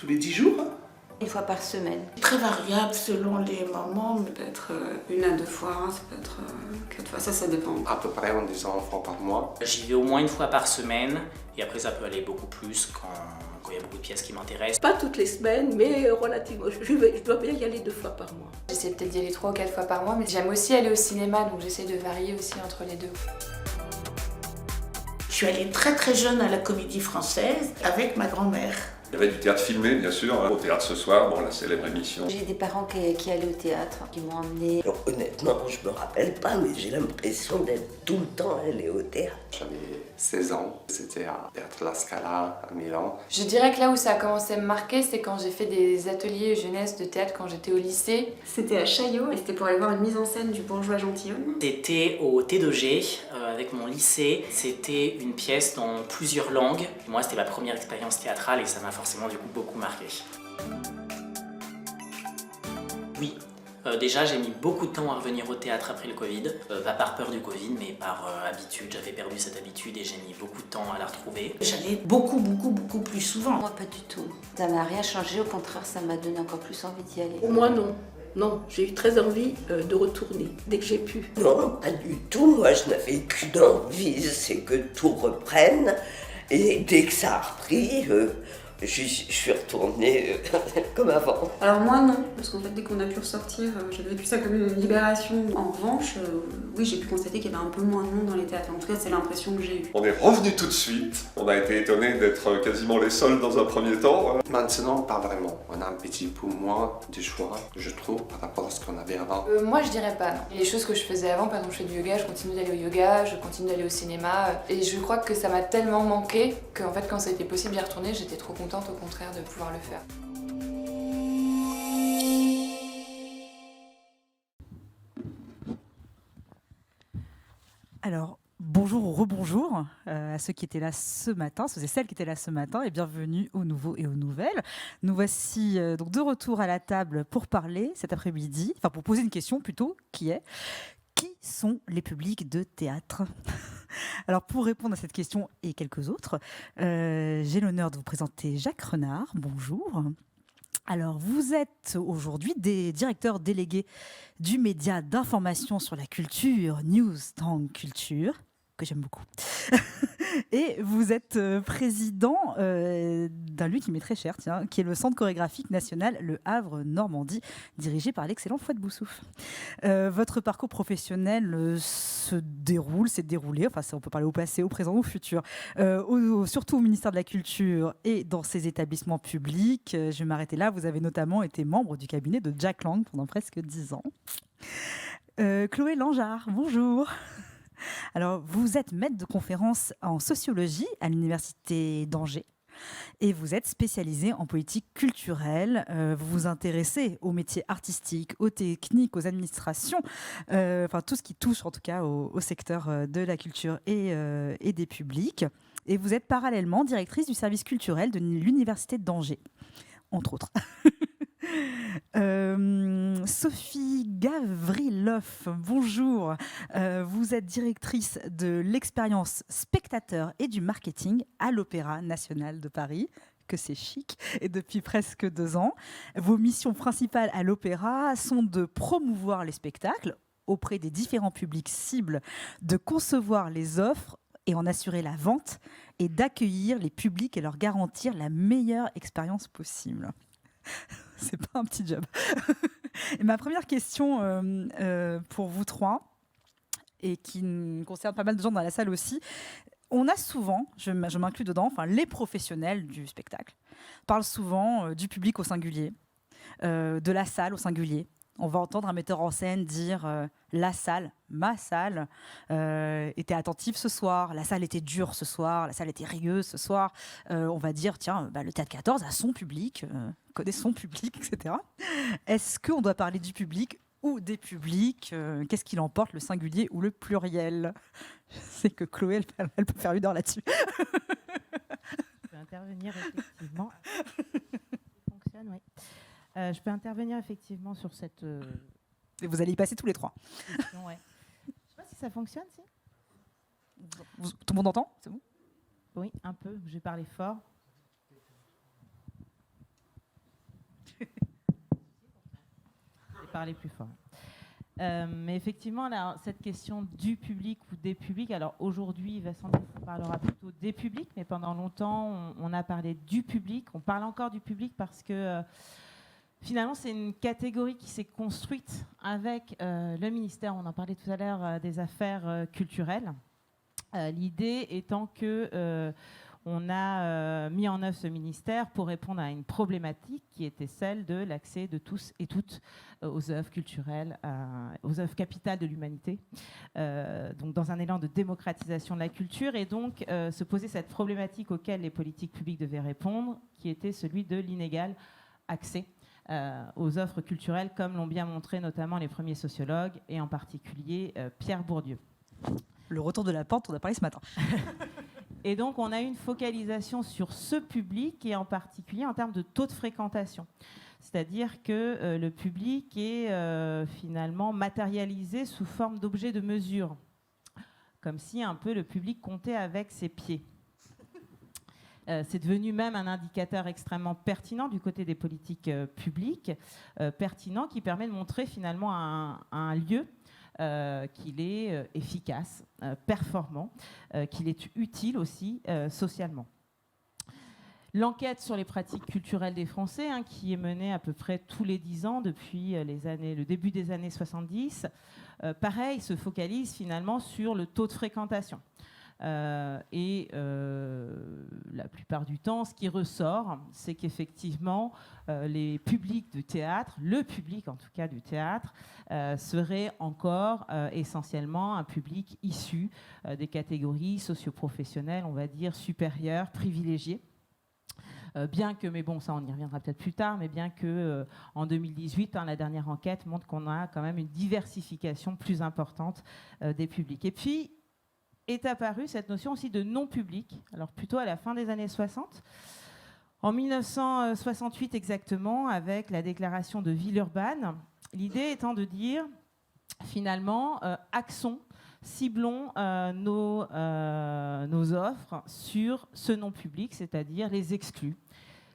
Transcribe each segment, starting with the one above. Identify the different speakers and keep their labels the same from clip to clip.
Speaker 1: tous les 10 jours.
Speaker 2: Une fois par semaine.
Speaker 3: Très variable selon les moments, peut-être 1 à 2 fois, ça peut être 4 fois, ça dépend.
Speaker 4: À peu près en disant 1 fois par mois.
Speaker 5: J'y vais au moins 1 fois par semaine et après ça peut aller beaucoup plus quand il y a beaucoup de pièces qui m'intéressent.
Speaker 6: Pas toutes les semaines, mais relativement. Je dois bien y aller 2 fois par mois.
Speaker 2: J'essaie peut-être d'y aller 3 ou 4 fois par mois, mais j'aime aussi aller au cinéma, donc j'essaie de varier aussi entre les deux.
Speaker 3: Je suis allée très très jeune à la Comédie Française avec ma grand-mère.
Speaker 7: Il y avait du théâtre filmé, bien sûr, au Théâtre ce soir, bon, la célèbre émission.
Speaker 2: J'ai des parents qui allaient au théâtre, qui m'ont emmenée.
Speaker 8: Alors, honnêtement, je me rappelle pas, mais j'ai l'impression d'être tout le temps allée au théâtre.
Speaker 4: J'avais 16 ans, c'était à Théâtre La Scala à Milan.
Speaker 2: Je dirais que là où ça a commencé à me marquer, c'est quand j'ai fait des ateliers jeunesse de théâtre quand j'étais au lycée.
Speaker 9: C'était à Chaillot et c'était pour aller voir une mise en scène du Bourgeois Gentilhomme.
Speaker 5: C'était au T2G avec mon lycée. C'était une pièce dans plusieurs langues. Moi, c'était ma première expérience théâtrale et ça m'a forcément du coup beaucoup marqué. Oui. Déjà, j'ai mis beaucoup de temps à revenir au théâtre après le Covid. Pas par peur du Covid, mais par habitude. J'avais perdu cette habitude et j'ai mis beaucoup de temps à la retrouver.
Speaker 3: J'allais beaucoup plus souvent.
Speaker 2: Moi, pas du tout. Ça m'a rien changé, au contraire, ça m'a donné encore plus envie d'y aller.
Speaker 6: Pour moi, non. Non, j'ai eu très envie de retourner, dès que j'ai pu.
Speaker 8: Non, pas du tout. Moi, je n'avais qu'une envie, c'est que tout reprenne. Et dès que ça a repris, je suis retournée comme avant.
Speaker 9: Alors moi non, parce qu'en fait dès qu'on a pu ressortir, j'avais vécu ça comme une libération. En revanche, oui j'ai pu constater qu'il y avait un peu moins de monde dans les théâtres. En tout cas c'est l'impression que j'ai eue.
Speaker 7: On est revenu tout de suite. On a été étonnés d'être quasiment les seuls dans un premier temps.
Speaker 4: Maintenant, pas vraiment. On a un petit peu moins de choix, je trouve, par rapport à ce qu'on avait avant.
Speaker 2: Moi, je dirais pas, non. Les choses que je faisais avant, par exemple, je fais du yoga, je continue d'aller au yoga, je continue d'aller au cinéma. Et je crois que ça m'a tellement manqué qu'en fait, quand ça a été possible d'y retourner, j'étais trop contente, au contraire, de pouvoir le faire.
Speaker 10: Alors, bonjour ou rebonjour à ceux qui étaient là ce matin, ceux et celles qui étaient là ce matin, et bienvenue aux nouveaux et aux nouvelles. Nous voici donc de retour à la table pour parler cet après-midi, enfin pour poser une question plutôt, qui sont les publics de théâtre? Alors pour répondre à cette question et quelques autres, j'ai l'honneur de vous présenter Jacques Renard. Bonjour. Alors, vous êtes aujourd'hui des directeurs délégués du média d'information sur la culture, News Tank Culture, que j'aime beaucoup. Et vous êtes président d'un lieu qui m'est très cher, tiens, qui est le Centre chorégraphique national Le Havre-Normandie, dirigé par l'excellent Fouad Boussouf. Votre parcours professionnel s'est déroulé, enfin on peut parler au passé, au présent, au futur, surtout au ministère de la Culture et dans ses établissements publics. Je vais m'arrêter là. Vous avez notamment été membre du cabinet de Jack Lang pendant presque 10 ans. Chloé Langeard, bonjour. Alors, vous êtes maître de conférence en sociologie à l'université d'Angers et vous êtes spécialisé en politique culturelle. Vous vous intéressez aux métiers artistiques, aux techniques, aux administrations, enfin tout ce qui touche en tout cas au secteur de la culture et des publics. Et vous êtes parallèlement directrice du service culturel de l'université d'Angers, entre autres. Sophie Gavriloff, bonjour. Vous êtes directrice de l'expérience spectateur et du marketing à l'Opéra national de Paris. Que c'est chic, et depuis presque 2 ans. Vos missions principales à l'Opéra sont de promouvoir les spectacles auprès des différents publics cibles, de concevoir les offres et en assurer la vente, et d'accueillir les publics et leur garantir la meilleure expérience possible. C'est pas un petit job. Et ma première question pour vous trois, et qui concerne pas mal de gens dans la salle aussi, on a souvent, je m'inclus dedans, enfin les professionnels du spectacle parlent souvent du public au singulier, de la salle au singulier. On va entendre un metteur en scène dire la salle, ma salle, était attentive ce soir, la salle était dure ce soir, la salle était rieuse ce soir. On va dire, tiens, le Théâtre 14 a son public, connaît son public, etc. Est-ce qu'on doit parler du public ou des publics? Qu'est-ce qui l'emporte, le singulier ou le pluriel? Je sais que Chloé, elle peut faire 1 heure là-dessus.
Speaker 11: Je peux intervenir effectivement. Ça fonctionne, oui. Je peux intervenir effectivement sur cette...
Speaker 10: Et vous allez y passer tous les 3.
Speaker 11: question, ouais. Je ne sais pas si ça fonctionne, si.
Speaker 10: Tout le monde entend? C'est bon?
Speaker 11: Oui, un peu. Je vais parler fort. Parler plus fort. Mais effectivement, là, cette question du public ou des publics, alors aujourd'hui, Vincent parlera plutôt des publics, mais pendant longtemps, on a parlé du public. On parle encore du public parce que finalement, c'est une catégorie qui s'est construite avec le ministère, on en parlait tout à l'heure, des affaires culturelles. L'idée étant que on a mis en œuvre ce ministère pour répondre à une problématique qui était celle de l'accès de tous et toutes aux œuvres culturelles, aux œuvres capitales de l'humanité, donc dans un élan de démocratisation de la culture, et donc se poser cette problématique auquel les politiques publiques devaient répondre, qui était celui de l'inégal accès aux œuvres culturelles, comme l'ont bien montré notamment les premiers sociologues, et en particulier Pierre Bourdieu.
Speaker 10: Le retour de la pente, on a parlé ce matin.
Speaker 11: Et donc, on a une focalisation sur ce public, et en particulier en termes de taux de fréquentation. C'est-à-dire que le public est finalement matérialisé sous forme d'objet de mesure, comme si un peu le public comptait avec ses pieds. C'est devenu même un indicateur extrêmement pertinent du côté des politiques publiques, pertinent, qui permet de montrer finalement un lieu qu'il est efficace, performant, qu'il est utile aussi socialement. L'enquête sur les pratiques culturelles des Français, qui est menée à peu près tous les 10 ans depuis le début des années 70, pareil, se focalise finalement sur le taux de fréquentation. La plupart du temps, ce qui ressort, c'est qu'effectivement, les publics du théâtre, le public en tout cas du théâtre, serait encore essentiellement un public issu des catégories socioprofessionnelles, on va dire, supérieures, privilégiées. Bien que, mais bon, ça on y reviendra peut-être plus tard, mais bien que en 2018, la dernière enquête montre qu'on a quand même une diversification plus importante des publics. Et puis, est apparue cette notion aussi de non-public, alors plutôt à la fin des années 60. En 1968 exactement, avec la déclaration de Villeurbanne, l'idée étant de dire, finalement, axons, ciblons nos offres sur ce non-public, c'est-à-dire les exclus,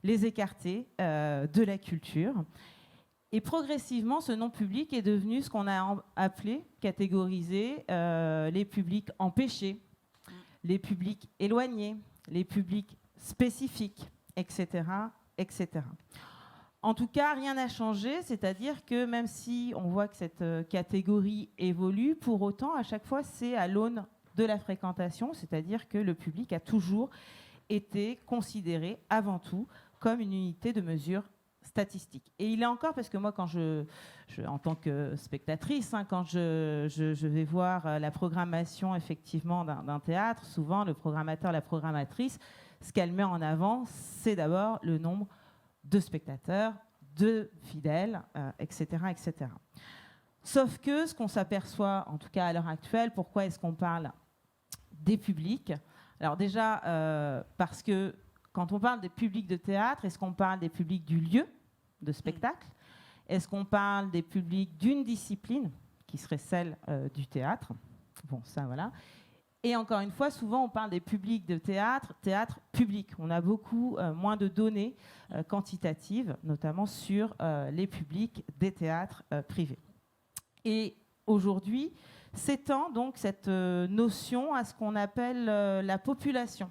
Speaker 11: les écartés de la culture. Et progressivement, ce non-public est devenu ce qu'on a appelé, catégorisé, les publics empêchés, les publics éloignés, les publics spécifiques, etc., etc. En tout cas, rien n'a changé, c'est-à-dire que même si on voit que cette catégorie évolue, pour autant, à chaque fois, c'est à l'aune de la fréquentation, c'est-à-dire que le public a toujours été considéré avant tout comme une unité de mesure statistique. Et il est encore, parce que moi, quand en tant que spectatrice, quand je vais voir la programmation effectivement d'un théâtre, souvent le programmateur, la programmatrice, ce qu'elle met en avant, c'est d'abord le nombre de spectateurs, de fidèles, etc., etc. Sauf que ce qu'on s'aperçoit, en tout cas à l'heure actuelle, pourquoi est-ce qu'on parle des publics? Alors déjà, parce que quand on parle des publics de théâtre, est-ce qu'on parle des publics du lieu de spectacle? Est-ce qu'on parle des publics d'une discipline, qui serait celle du théâtre? Bon, ça, voilà. Et encore une fois, souvent, on parle des publics de théâtre public. On a beaucoup moins de données quantitatives, notamment sur les publics des théâtres privés. Et aujourd'hui, s'étend donc cette notion à ce qu'on appelle la population.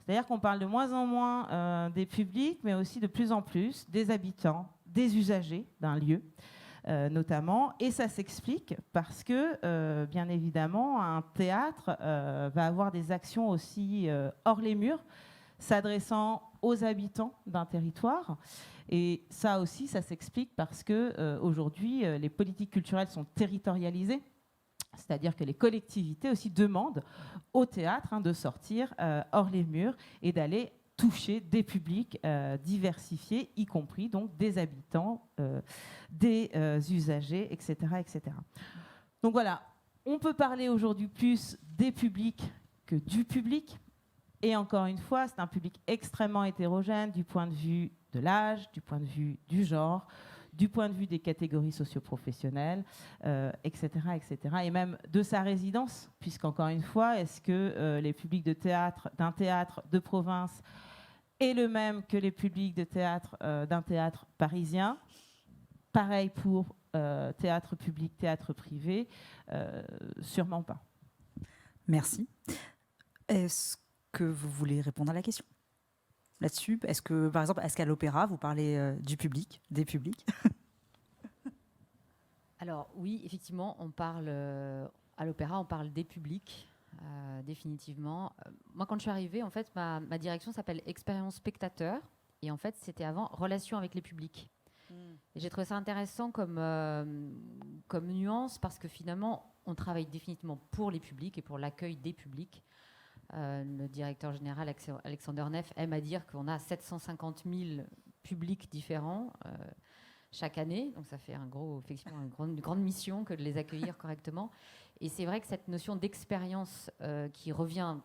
Speaker 11: C'est-à-dire qu'on parle de moins en moins des publics, mais aussi de plus en plus des habitants, des usagers d'un lieu, notamment. Et ça s'explique parce que, bien évidemment, un théâtre va avoir des actions aussi hors les murs, s'adressant aux habitants d'un territoire. Et ça aussi, ça s'explique parce qu'aujourd'hui, les politiques culturelles sont territorialisées. C'est-à-dire que les collectivités aussi demandent au théâtre de sortir hors les murs et d'aller toucher des publics diversifiés, y compris donc des habitants, des usagers, etc., etc. Donc voilà, on peut parler aujourd'hui plus des publics que du public. Et encore une fois, c'est un public extrêmement hétérogène du point de vue de l'âge, du point de vue du genre, du point de vue des catégories socioprofessionnelles, etc., etc. Et même de sa résidence, puisqu'encore une fois, est-ce que les publics de théâtre, d'un théâtre de province est le même que les publics de théâtre d'un théâtre parisien? Pareil pour théâtre public, théâtre privé, sûrement pas.
Speaker 10: Merci. Est-ce que vous voulez répondre à la question là-dessus? Est-ce que, par exemple, est-ce qu'à l'opéra, vous parlez du public, des publics?
Speaker 1: Alors oui, effectivement, on parle à l'opéra, on parle des publics, définitivement. Moi, quand je suis arrivée, en fait, ma direction s'appelle Expérience Spectateur, et en fait, c'était avant Relation avec les publics. Et j'ai trouvé ça intéressant comme nuance, parce que finalement, on travaille définitivement pour les publics et pour l'accueil des publics. Le directeur général Alexander Neff aime à dire qu'on a 750 000 publics différents chaque année, donc ça fait effectivement une grande mission que de les accueillir correctement. Et c'est vrai que cette notion d'expérience qui revient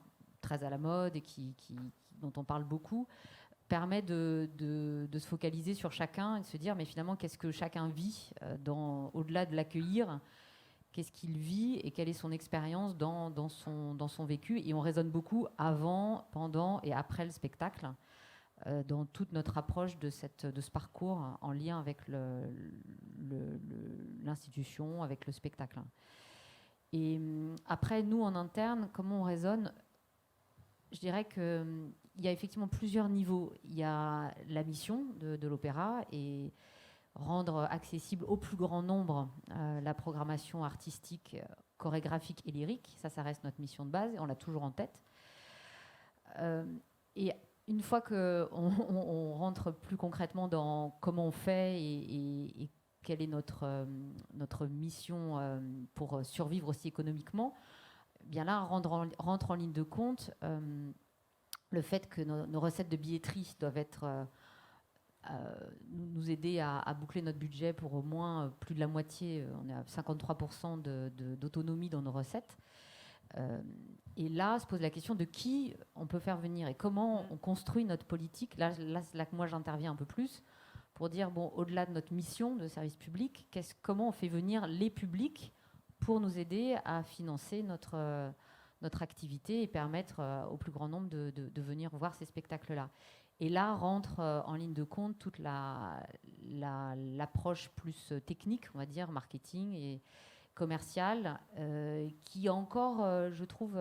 Speaker 1: très à la mode et dont on parle beaucoup, permet de se focaliser sur chacun et de se dire mais finalement qu'est-ce que chacun vit au-delà de l'accueillir, qu'est-ce qu'il vit et quelle est son expérience dans son vécu. Et on raisonne beaucoup avant, pendant et après le spectacle, dans toute notre approche de ce parcours en lien avec l'institution, avec le spectacle. Et après, nous, en interne, comment on raisonne? Je dirais qu'il y a effectivement plusieurs niveaux. Il y a la mission de l'opéra et rendre accessible au plus grand nombre la programmation artistique, chorégraphique et lyrique. Ça reste notre mission de base et on l'a toujours en tête. Et une fois qu'on rentre plus concrètement dans comment on fait et quelle est notre mission pour survivre aussi économiquement, bien là, rentre en ligne de compte le fait que nos recettes de billetterie doivent nous aider à boucler notre budget pour au moins plus de la moitié. On est à 53% d'autonomie dans nos recettes. Et là, se pose la question de qui on peut faire venir et comment on construit notre politique. Là que moi, j'interviens un peu plus pour dire, bon, au-delà de notre mission de service public, comment on fait venir les publics pour nous aider à financer notre activité et permettre au plus grand nombre de venir voir ces spectacles-là. Et là rentre en ligne de compte toute l'approche plus technique, on va dire, marketing et commerciale, qui a encore, je trouve,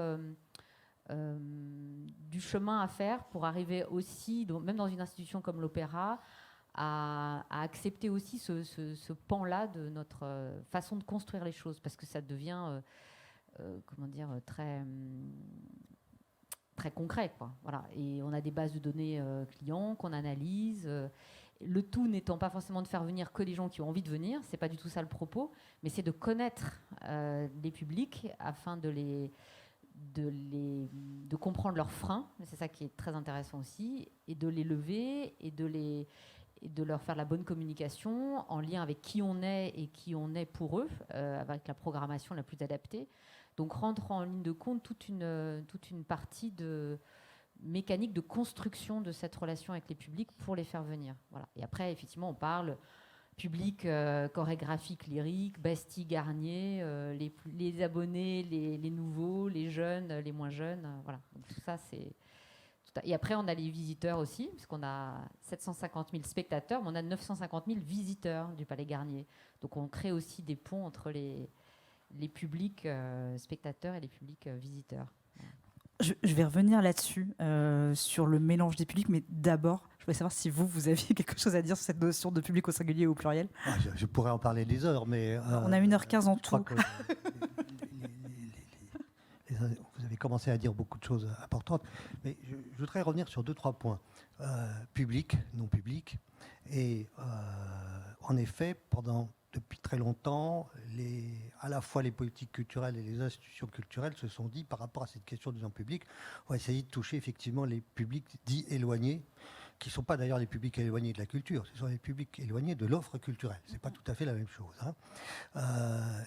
Speaker 1: du chemin à faire pour arriver aussi, même dans une institution comme l'opéra, à accepter aussi ce pan-là de notre façon de construire les choses, parce que ça devient très concret, quoi. Voilà. Et on a des bases de données clients qu'on analyse, le tout n'étant pas forcément de faire venir que les gens qui ont envie de venir, c'est pas du tout ça le propos, mais c'est de connaître les publics afin de comprendre leurs freins, c'est ça qui est très intéressant aussi, et de les lever et de leur faire la bonne communication en lien avec qui on est et qui on est pour eux, avec la programmation la plus adaptée. Donc rentre en ligne de compte toute une partie de mécanique de construction de cette relation avec les publics pour les faire venir. Voilà. Et après, effectivement, on parle public chorégraphique, lyrique, Bastille, Garnier, les abonnés, les nouveaux, les jeunes, les moins jeunes. Voilà. Donc tout ça, c'est... Et après, on a les visiteurs aussi, puisqu'on a 750 000 spectateurs, mais on a 950 000 visiteurs du Palais Garnier. Donc on crée aussi des ponts entre les publics spectateurs et les publics visiteurs.
Speaker 10: Je vais revenir là-dessus, sur le mélange des publics, mais d'abord, je voulais savoir si vous aviez quelque chose à dire sur cette notion de public au singulier ou au pluriel.
Speaker 12: Je pourrais en parler des heures, mais...
Speaker 10: on a 1h15 en tout.
Speaker 12: Vous avez commencé à dire beaucoup de choses importantes, mais je voudrais revenir sur 2-3 points. Public, non public, et en effet, depuis très longtemps, à la fois les politiques culturelles et les institutions culturelles se sont dit, par rapport à cette question du non-public, on va essayer de toucher effectivement les publics dits éloignés, qui ne sont pas d'ailleurs les publics éloignés de la culture, ce sont les publics éloignés de l'offre culturelle. Ce n'est pas tout à fait la même chose.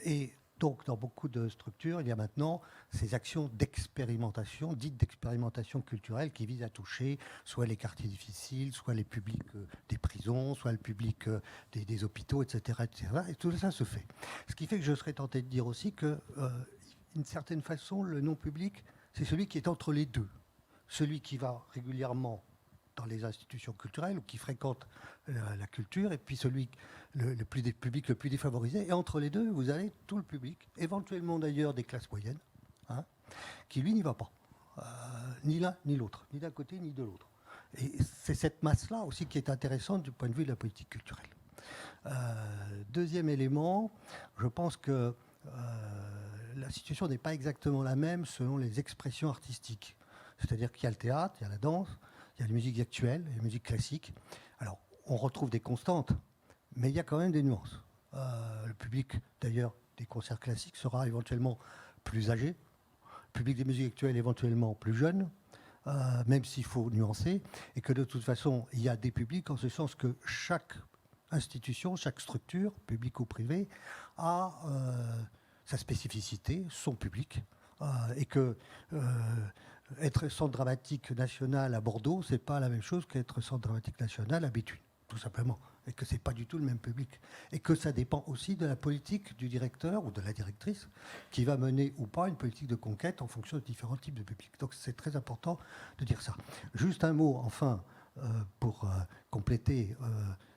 Speaker 12: Et donc, dans beaucoup de structures, il y a maintenant ces actions d'expérimentation, dites d'expérimentation culturelle, qui visent à toucher soit les quartiers difficiles, soit les publics des prisons, soit le public des hôpitaux, etc., etc. Et tout ça se fait. Ce qui fait que je serais tenté de dire aussi que, d'une certaine façon, le non-public, c'est celui qui est entre les deux. Celui qui va régulièrement dans les institutions culturelles ou qui fréquentent la culture, et puis le public le plus défavorisé. Et entre les deux, vous avez tout le public, éventuellement d'ailleurs des classes moyennes, qui lui n'y va pas. Ni l'un ni l'autre, ni d'un côté ni de l'autre. Et c'est cette masse-là aussi qui est intéressante du point de vue de la politique culturelle. Deuxième élément, je pense que la situation n'est pas exactement la même selon les expressions artistiques. C'est-à-dire qu'il y a le théâtre, il y a la danse, il y a les musiques actuelles, les musiques classiques. Alors, on retrouve des constantes, mais il y a quand même des nuances. Le public, d'ailleurs, des concerts classiques sera éventuellement plus âgé. Le public des musiques actuelles éventuellement plus jeune, même s'il faut nuancer, et que de toute façon, il y a des publics en ce sens que chaque institution, chaque structure, publique ou privée, a sa spécificité, son public, et que être centre dramatique national à Bordeaux, c'est pas la même chose qu'être centre dramatique national à Béthune, tout simplement, et que c'est pas du tout le même public, et que ça dépend aussi de la politique du directeur ou de la directrice qui va mener ou pas une politique de conquête en fonction de différents types de publics. Donc c'est très important de dire ça. Juste un mot, enfin, pour compléter,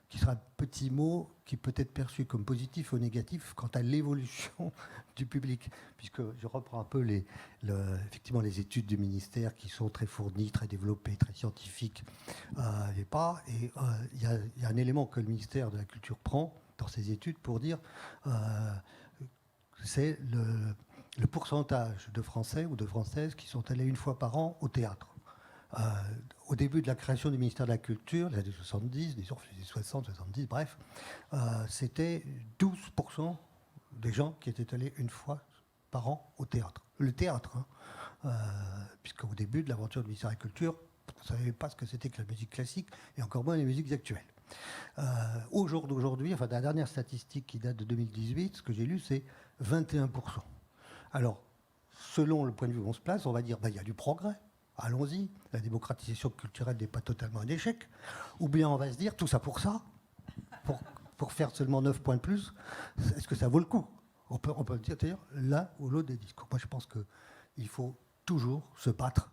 Speaker 12: qui sera un petit mot qui peut être perçu comme positif ou négatif quant à l'évolution du public, puisque je reprends un peu effectivement les études du ministère qui sont très fournies, très développées, très scientifiques, il y a un élément que le ministère de la Culture prend dans ses études pour dire c'est le pourcentage de Français ou de Françaises qui sont allés une fois par an au théâtre. Au début de la création du ministère de la Culture, les années 70, les 60, 70, bref, c'était 12% des gens qui étaient allés une fois par an au théâtre. Le théâtre, puisqu'au début de l'aventure du ministère de la Culture, on ne savait pas ce que c'était que la musique classique, et encore moins les musiques actuelles. Au jour d'aujourd'hui, enfin, la dernière statistique qui date de 2018, ce que j'ai lu, c'est 21%. Alors, selon le point de vue où on se place, on va dire il y a du progrès. Allons-y, la démocratisation culturelle n'est pas totalement un échec. Ou bien on va se dire, tout ça, pour faire seulement 9 points de plus, est-ce que ça vaut le coup ? On peut dire d'ailleurs l'un ou l'autre des discours. Moi, je pense qu'il faut toujours se battre,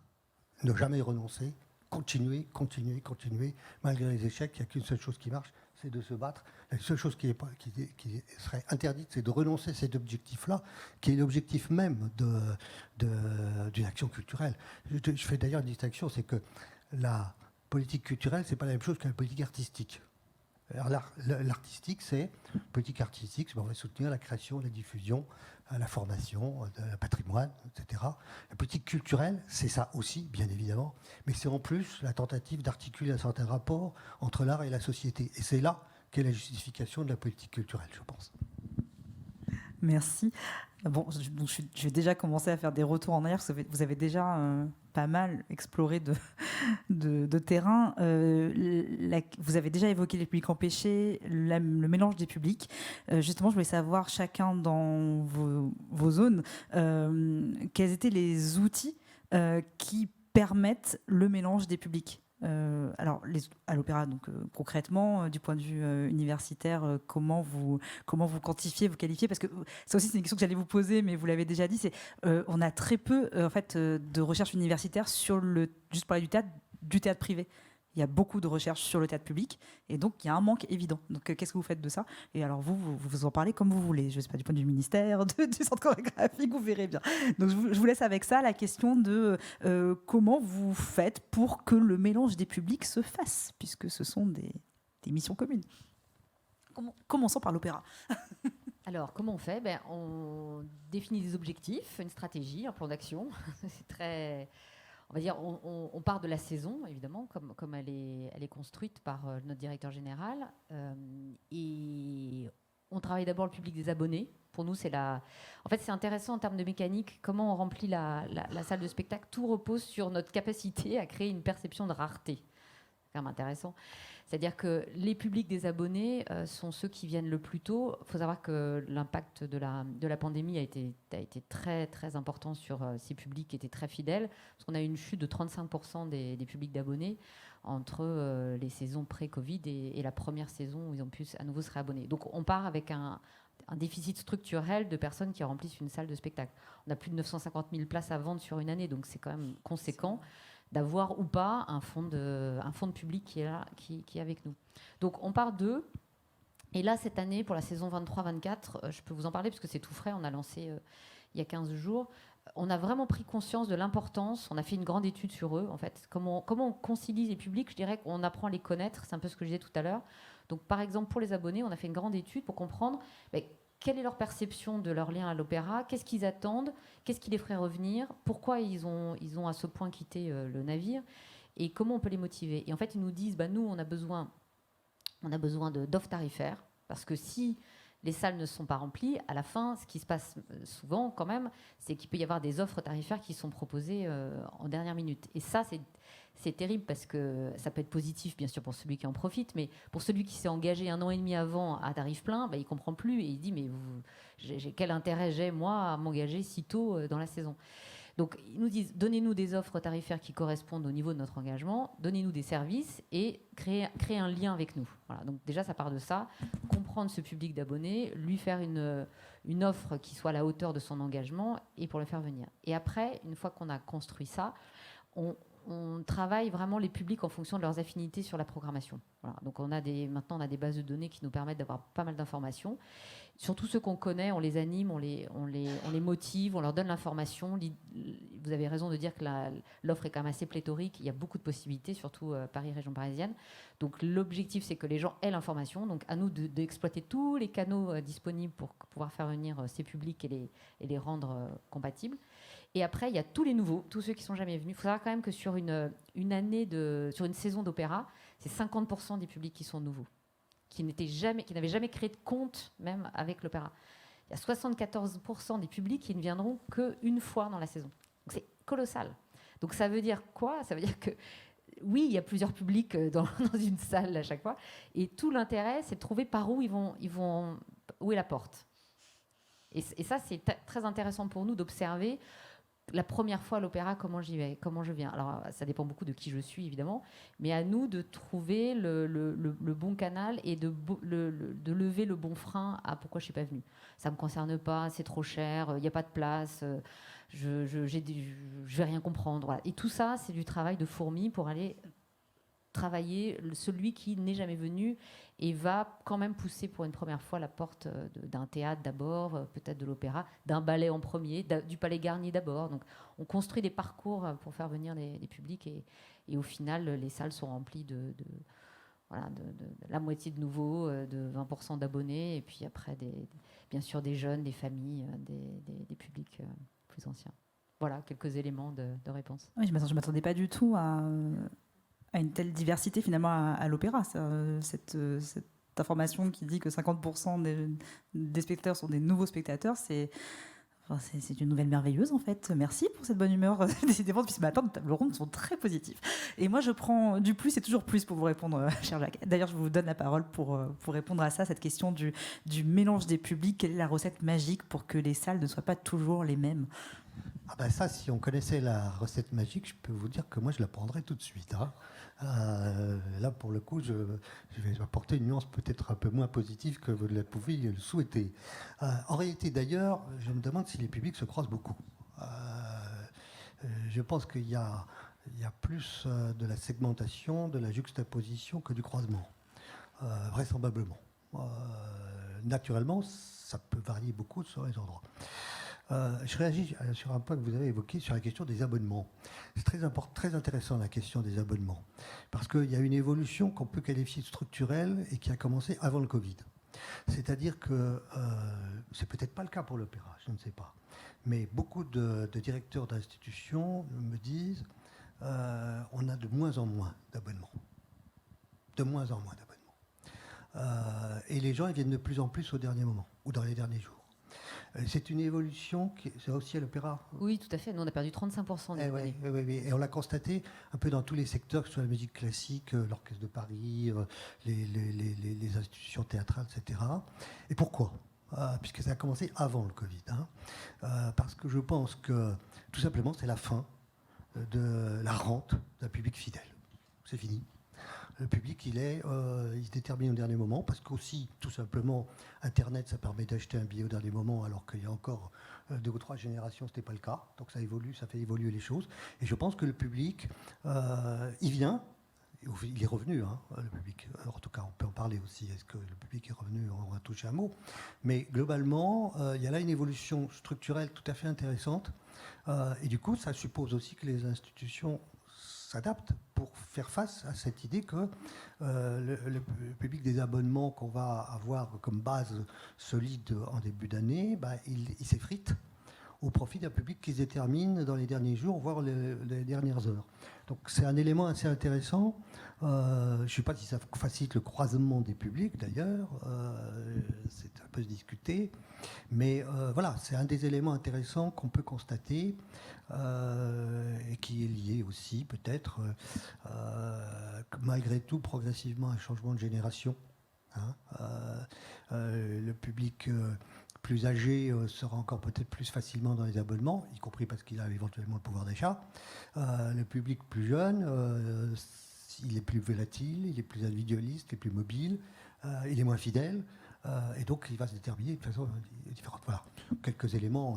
Speaker 12: ne jamais renoncer, continuer, malgré les échecs. Il n'y a qu'une seule chose qui marche, c'est de se battre. La seule chose qui serait interdite, c'est de renoncer à cet objectif-là, qui est l'objectif même d'une action culturelle. Je fais d'ailleurs une distinction, c'est que la politique culturelle, c'est pas la même chose que la politique artistique. L'artistique, c'est politique artistique, on va soutenir la création, la diffusion, la formation, le patrimoine, etc. La politique culturelle, c'est ça aussi, bien évidemment, mais c'est en plus la tentative d'articuler un certain rapport entre l'art et la société. Et c'est là qu'est la justification de la politique culturelle, je pense.
Speaker 10: Merci. Bon, je vais déjà commencer à faire des retours en arrière, parce que vous avez déjà pas mal exploré de terrain. Vous avez déjà évoqué les publics empêchés, le mélange des publics. Justement, je voulais savoir, chacun dans vos zones, quels étaient les outils qui permettent le mélange des publics. Alors, à l'opéra, donc concrètement, du point de vue universitaire, comment vous quantifiez, vous qualifiez, parce que ça aussi c'est une question que j'allais vous poser, mais vous l'avez déjà dit, on a très peu en fait de recherche universitaire sur juste parler du théâtre privé. Il y a beaucoup de recherches sur le théâtre public, et donc il y a un manque évident. Donc qu'est-ce que vous faites de ça ? Et alors vous en parlez comme vous voulez. Je ne sais pas, du point de vue ministère, du centre chorégraphique, vous verrez bien. Donc je vous laisse avec ça la question de comment vous faites pour que le mélange des publics se fasse, puisque ce sont des missions communes. Commençons par l'opéra.
Speaker 1: Alors, comment on fait ? On définit des objectifs, une stratégie, un plan d'action. C'est très... On va dire, on part de la saison, évidemment, comme elle est construite par notre directeur général. Et on travaille d'abord le public des abonnés. Pour nous, en fait, c'est intéressant en termes de mécanique, comment on remplit la salle de spectacle. Tout repose sur notre capacité à créer une perception de rareté. C'est quand même intéressant. C'est-à-dire que les publics des abonnés sont ceux qui viennent le plus tôt. Il faut savoir que l'impact de la pandémie a été très, très important sur ces publics qui étaient très fidèles, parce qu'on a eu une chute de 35% des publics d'abonnés entre les saisons pré-Covid et la première saison où ils ont pu à nouveau se réabonner. Donc on part avec un déficit structurel de personnes qui remplissent une salle de spectacle. On a plus de 950 000 places à vendre sur une année, donc c'est quand même conséquent. d'avoir ou pas un fonds de public qui est là, qui est avec nous. Donc on part d'eux. Et là, cette année, pour la saison 23-24, je peux vous en parler parce que c'est tout frais, on a lancé il y a 15 jours. On a vraiment pris conscience de l'importance, on a fait une grande étude sur eux, en fait. Comment on concilie les publics, je dirais qu'on apprend à les connaître, c'est un peu ce que je disais tout à l'heure. Donc par exemple, pour les abonnés, on a fait une grande étude pour comprendre quelle est leur perception de leur lien à l'opéra, qu'est-ce qu'ils attendent, qu'est-ce qui les ferait revenir, pourquoi ils ont à ce point quitté le navire, et comment on peut les motiver. Et en fait, ils nous disent, nous, on a besoin d'offres tarifaires, parce que si les salles ne sont pas remplies, à la fin, ce qui se passe souvent quand même, c'est qu'il peut y avoir des offres tarifaires qui sont proposées en dernière minute. Et ça, c'est terrible parce que ça peut être positif, bien sûr, pour celui qui en profite, mais pour celui qui s'est engagé 1 an et demi avant à tarif plein, il ne comprend plus et il dit, mais quel intérêt j'ai, moi, à m'engager si tôt dans la saison ? Donc, ils nous disent, donnez-nous des offres tarifaires qui correspondent au niveau de notre engagement, donnez-nous des services et créez un lien avec nous. Voilà. Donc déjà, ça part de ça, comprendre ce public d'abonnés, lui faire une offre qui soit à la hauteur de son engagement et pour le faire venir. Et après, une fois qu'on a construit ça, on travaille vraiment les publics en fonction de leurs affinités sur la programmation. Voilà. Donc maintenant, on a des bases de données qui nous permettent d'avoir pas mal d'informations. Surtout ceux qu'on connaît, on les anime, on les motive, on leur donne l'information. Vous avez raison de dire que l'offre est quand même assez pléthorique. Il y a beaucoup de possibilités, surtout Paris, région parisienne. Donc l'objectif, c'est que les gens aient l'information. Donc à nous d'exploiter tous les canaux disponibles pour pouvoir faire venir ces publics et les rendre compatibles. Et après, il y a tous les nouveaux, tous ceux qui ne sont jamais venus. Il faut savoir quand même que sur sur une saison d'opéra, c'est 50% des publics qui sont nouveaux, qui n'avaient jamais créé de compte même avec l'opéra. Il y a 74% des publics qui ne viendront qu'une fois dans la saison. Donc c'est colossal. Donc ça veut dire quoi ? Ça veut dire que oui, il y a plusieurs publics dans une salle à chaque fois. Et tout l'intérêt, c'est de trouver par où où est la porte. Et ça, c'est très intéressant pour nous d'observer la première fois à l'opéra, comment j'y vais, comment je viens. Alors, ça dépend beaucoup de qui je suis, évidemment, mais à nous de trouver le bon canal et de lever le bon frein à pourquoi je ne suis pas venue. Ça ne me concerne pas, c'est trop cher, il n'y a pas de place, je ne vais rien comprendre. Voilà. Et tout ça, c'est du travail de fourmi pour aller travailler celui qui n'est jamais venu et va quand même pousser pour une première fois la porte d'un théâtre d'abord, peut-être de l'opéra, d'un ballet en premier, du Palais Garnier d'abord. Donc on construit des parcours pour faire venir les publics et au final les salles sont remplies de la moitié de nouveaux, de 20% d'abonnés et puis après bien sûr des jeunes, des familles, des publics plus anciens. Voilà quelques éléments de réponse.
Speaker 10: Oui, je ne m'attendais pas du tout à une telle diversité finalement à l'opéra. Cette information qui dit que 50% des spectateurs sont des nouveaux spectateurs, c'est une nouvelle merveilleuse en fait. Merci pour cette bonne humeur. Décidément, depuis ce matin, nos tables rondes sont très positives. Et moi, je prends du plus et toujours plus pour vous répondre, cher Jacques. D'ailleurs, je vous donne la parole pour répondre à ça, cette question du mélange des publics. Quelle est la recette magique pour que les salles ne soient pas toujours les mêmes ?
Speaker 12: Ça, si on connaissait la recette magique, je peux vous dire que moi, je la prendrais tout de suite. Hein. Là, pour le coup, je vais apporter une nuance peut-être un peu moins positive que vous ne pouviez le souhaiter. En réalité, d'ailleurs, je me demande si les publics se croisent beaucoup. Je pense qu'il y a plus de la segmentation, de la juxtaposition que du croisement, vraisemblablement. Naturellement, ça peut varier beaucoup sur les endroits. Je réagis sur un point que vous avez évoqué, sur la question des abonnements. C'est très intéressant la question des abonnements, parce qu'il y a une évolution qu'on peut qualifier de structurelle et qui a commencé avant le Covid. C'est-à-dire que, c'est peut-être pas le cas pour l'opéra, je ne sais pas, mais beaucoup de directeurs d'institutions me disent on a de moins en moins d'abonnements. De moins en moins d'abonnements. Et les gens ils viennent de plus en plus au dernier moment, ou dans les derniers jours. C'est une évolution, c'est aussi à l'opéra.
Speaker 1: Oui, tout à fait. Nous, on a perdu 35% des abonnés.
Speaker 12: Oui. Et on l'a constaté un peu dans tous les secteurs, que ce soit la musique classique, l'Orchestre de Paris, les institutions théâtrales, etc. Et pourquoi ? Puisque ça a commencé avant le Covid. Parce que je pense que, tout simplement, c'est la fin de la rente d'un public fidèle. C'est fini. Le public, il se détermine au dernier moment, parce qu'aussi, tout simplement, Internet, ça permet d'acheter un billet au dernier moment, alors qu'il y a encore 2 ou 3 générations, ce n'était pas le cas. Donc ça évolue, ça fait évoluer les choses. Et je pense que le public, il vient. Il est revenu, hein, le public. Alors, en tout cas, on peut en parler aussi. Est-ce que le public est revenu? On va toucher un mot. Mais globalement, il y a là une évolution structurelle tout à fait intéressante. Et du coup, ça suppose aussi que les institutions s'adaptent pour faire face à cette idée que le public des abonnements qu'on va avoir comme base solide en début d'année, il s'effrite au profit d'un public qui se détermine dans les derniers jours, voire les dernières heures. Donc c'est un élément assez intéressant. Je ne sais pas si ça facilite le croisement des publics d'ailleurs, c'est un peu discuté, mais voilà, c'est un des éléments intéressants qu'on peut constater et qui est lié aussi peut-être malgré tout progressivement à un changement de génération. Le public plus âgé sera encore peut-être plus facilement dans les abonnements, y compris parce qu'il a éventuellement le pouvoir d'achat. Le public plus jeune, il est plus volatile, il est plus individualiste, il est plus mobile, il est moins fidèle, et donc il va se déterminer de façon différente. Voilà, quelques éléments.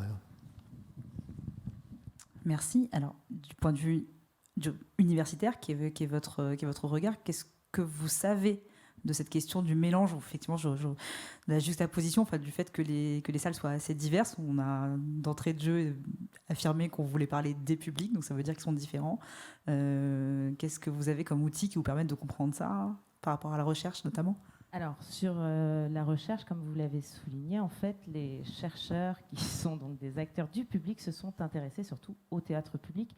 Speaker 10: Merci. Alors, du point de vue universitaire, qui est votre regard, qu'est-ce que vous savez de cette question du mélange, effectivement, de la juxtaposition, du fait que les salles soient assez diverses? On a d'entrée de jeu affirmé qu'on voulait parler des publics, donc ça veut dire qu'ils sont différents. Qu'est-ce que vous avez comme outils qui vous permettent de comprendre ça, par rapport à la recherche notamment?
Speaker 11: Alors, sur la recherche, comme vous l'avez souligné, en fait, les chercheurs qui sont donc des acteurs du public se sont intéressés surtout au théâtre public,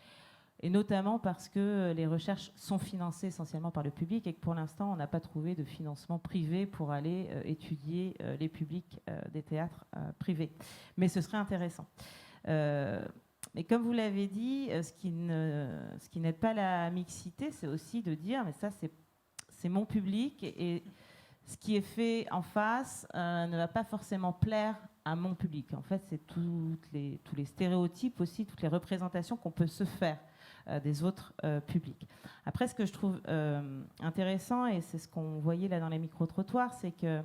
Speaker 11: et notamment parce que les recherches sont financées essentiellement par le public et que pour l'instant, on n'a pas trouvé de financement privé pour aller étudier les publics des théâtres privés. Mais ce serait intéressant. Mais comme vous l'avez dit, ce qui n'aide pas la mixité, c'est aussi de dire, mais ça, c'est mon public, et ce qui est fait en face ne va pas forcément plaire à mon public. En fait, c'est tous les stéréotypes aussi, toutes les représentations qu'on peut se faire des autres publics. Après, ce que je trouve intéressant, et c'est ce qu'on voyait là dans les micro-trottoirs, c'est que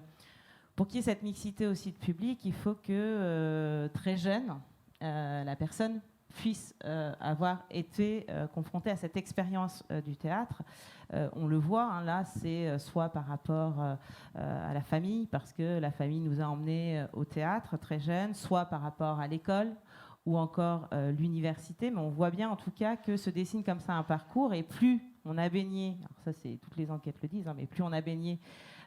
Speaker 11: pour qu'il y ait cette mixité aussi de public, il faut que très jeune, la personne puisse avoir été confrontée à cette expérience du théâtre. On le voit, hein, là, c'est soit par rapport à la famille, parce que la famille nous a emmenés au théâtre très jeune, soit par rapport à l'école, ou encore l'université, mais on voit bien en tout cas que se dessine comme ça un parcours, et plus on a baigné, alors ça c'est toutes les enquêtes le disent, hein, mais plus on a baigné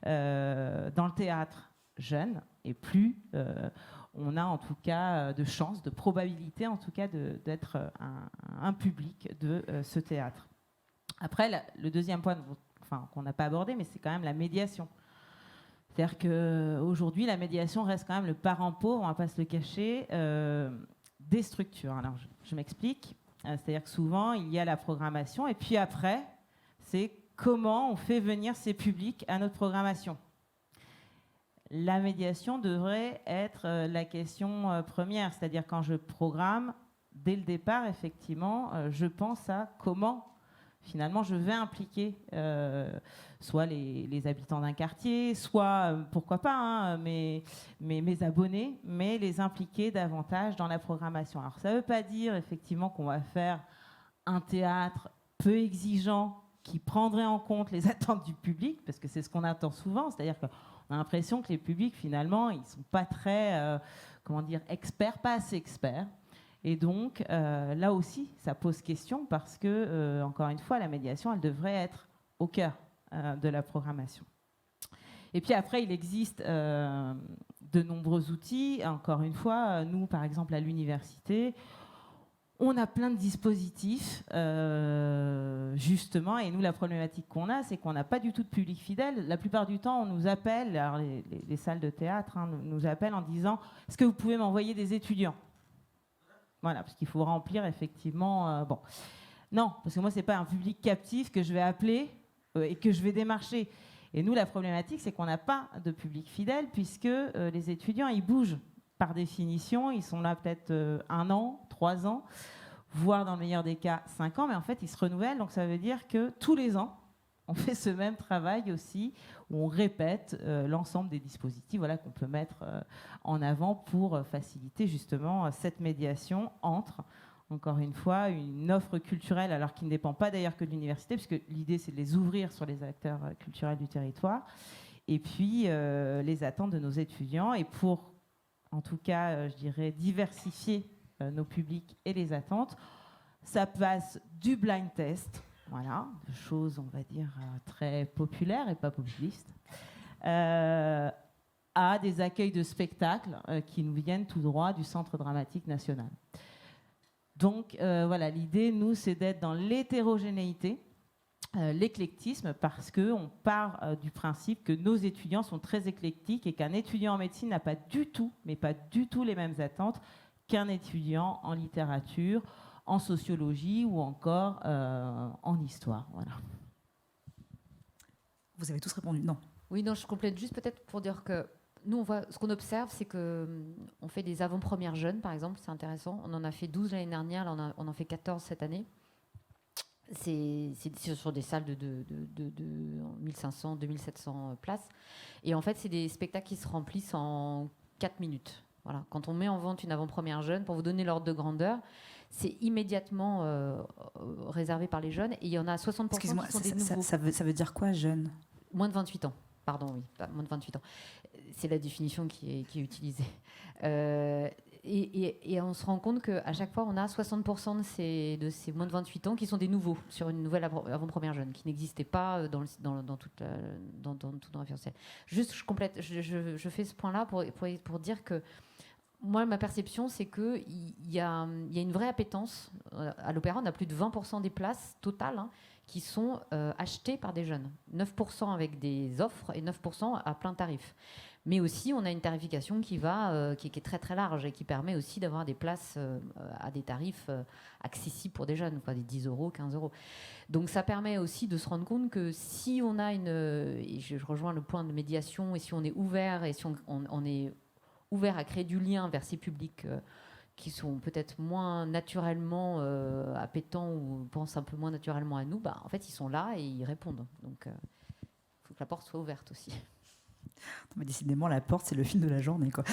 Speaker 11: dans le théâtre jeune, et plus on a en tout cas de chances, de probabilité en tout cas d'être un public de ce théâtre. Après, le deuxième point qu'on n'a pas abordé, mais c'est quand même la médiation. C'est-à-dire qu'aujourd'hui, la médiation reste quand même le parent pauvre, on ne va pas se le cacher, des structures. Alors, je m'explique. C'est-à-dire que souvent, il y a la programmation, et puis après, c'est comment on fait venir ces publics à notre programmation. La médiation devrait être la question première, c'est-à-dire quand je programme, dès le départ, effectivement, je pense à comment finalement je vais impliquer soit les habitants d'un quartier, soit, pourquoi pas, hein, mes abonnés, mais les impliquer davantage dans la programmation. Alors ça ne veut pas dire effectivement qu'on va faire un théâtre peu exigeant qui prendrait en compte les attentes du public, parce que c'est ce qu'on attend souvent, c'est-à-dire qu'on a l'impression que les publics, finalement, ils ne sont pas très, experts, pas assez experts. Et donc, là aussi, ça pose question parce que, encore une fois, la médiation, elle devrait être au cœur de la programmation. Et puis après, il existe de nombreux outils. Encore une fois, nous, par exemple, à l'université, on a plein de dispositifs, justement, et nous, la problématique qu'on a, c'est qu'on n'a pas du tout de public fidèle. La plupart du temps, on nous appelle, alors les salles de théâtre nous appellent en disant « Est-ce que vous pouvez m'envoyer des étudiants ?» Voilà, parce qu'il faut remplir effectivement... Non, parce que moi, ce n'est pas un public captif que je vais appeler et que je vais démarcher. Et nous, la problématique, c'est qu'on n'a pas de public fidèle, puisque les étudiants, ils bougent par définition. Ils sont là peut-être 1 an, 3 ans, voire dans le meilleur des cas 5 ans, mais en fait, ils se renouvellent. Donc ça veut dire que tous les ans, on fait ce même travail aussi, où on répète l'ensemble des dispositifs qu'on peut mettre en avant pour faciliter justement cette médiation entre, encore une fois, une offre culturelle, alors qui ne dépend pas d'ailleurs que de l'université, puisque l'idée c'est de les ouvrir sur les acteurs culturels du territoire, et puis les attentes de nos étudiants, et pour, en tout cas, je dirais, diversifier nos publics et les attentes, ça passe du blind test, de choses, on va dire, très populaires et pas populistes, à des accueils de spectacles qui nous viennent tout droit du Centre dramatique national. Donc l'idée, nous, c'est d'être dans l'hétérogénéité, l'éclectisme, parce qu'on part du principe que nos étudiants sont très éclectiques et qu'un étudiant en médecine n'a pas du tout, mais pas du tout les mêmes attentes qu'un étudiant en littérature, en sociologie ou encore en histoire. Voilà.
Speaker 10: Vous avez tous répondu non.
Speaker 1: Oui, non, je complète juste peut-être pour dire que nous, ce qu'on observe, c'est qu'on fait des avant-premières jeunes, par exemple, c'est intéressant. On en a fait 12 l'année dernière, là, on en fait 14 cette année. C'est sur des salles de 1500, 2700 places. Et en fait, c'est des spectacles qui se remplissent en 4 minutes. Voilà. Quand on met en vente une avant-première jeune, pour vous donner l'ordre de grandeur, c'est immédiatement réservé par les jeunes. Et il y en a 60% qui sont des nouveaux.
Speaker 10: Ça veut dire quoi, jeune ?
Speaker 1: Moins de 28 ans. Pardon, oui, moins de 28 ans. C'est la définition qui est utilisée. Et on se rend compte qu'à chaque fois, on a 60% de ces moins de 28 ans qui sont des nouveaux sur une nouvelle avant-première jeune, qui n'existait pas dans tout le référentiel. Juste, je fais ce point-là pour dire que moi, ma perception, c'est qu'il y a une vraie appétence. À l'Opéra, on a plus de 20% des places totales qui sont achetées par des jeunes. 9% avec des offres et 9% à plein tarif. Mais aussi, on a une tarification qui est très très large et qui permet aussi d'avoir des places à des tarifs accessibles pour des jeunes, des 10 euros, 15 euros. Donc ça permet aussi de se rendre compte que si on a et je rejoins le point de médiation, et si on est ouvert, et si on est ouvert à créer du lien vers ces publics qui sont peut-être moins naturellement appétents ou pensent un peu moins naturellement à nous, en fait, ils sont là et ils répondent. Donc, il faut que la porte soit ouverte aussi.
Speaker 10: Mais décidément, la porte, c'est le fil de la journée, quoi.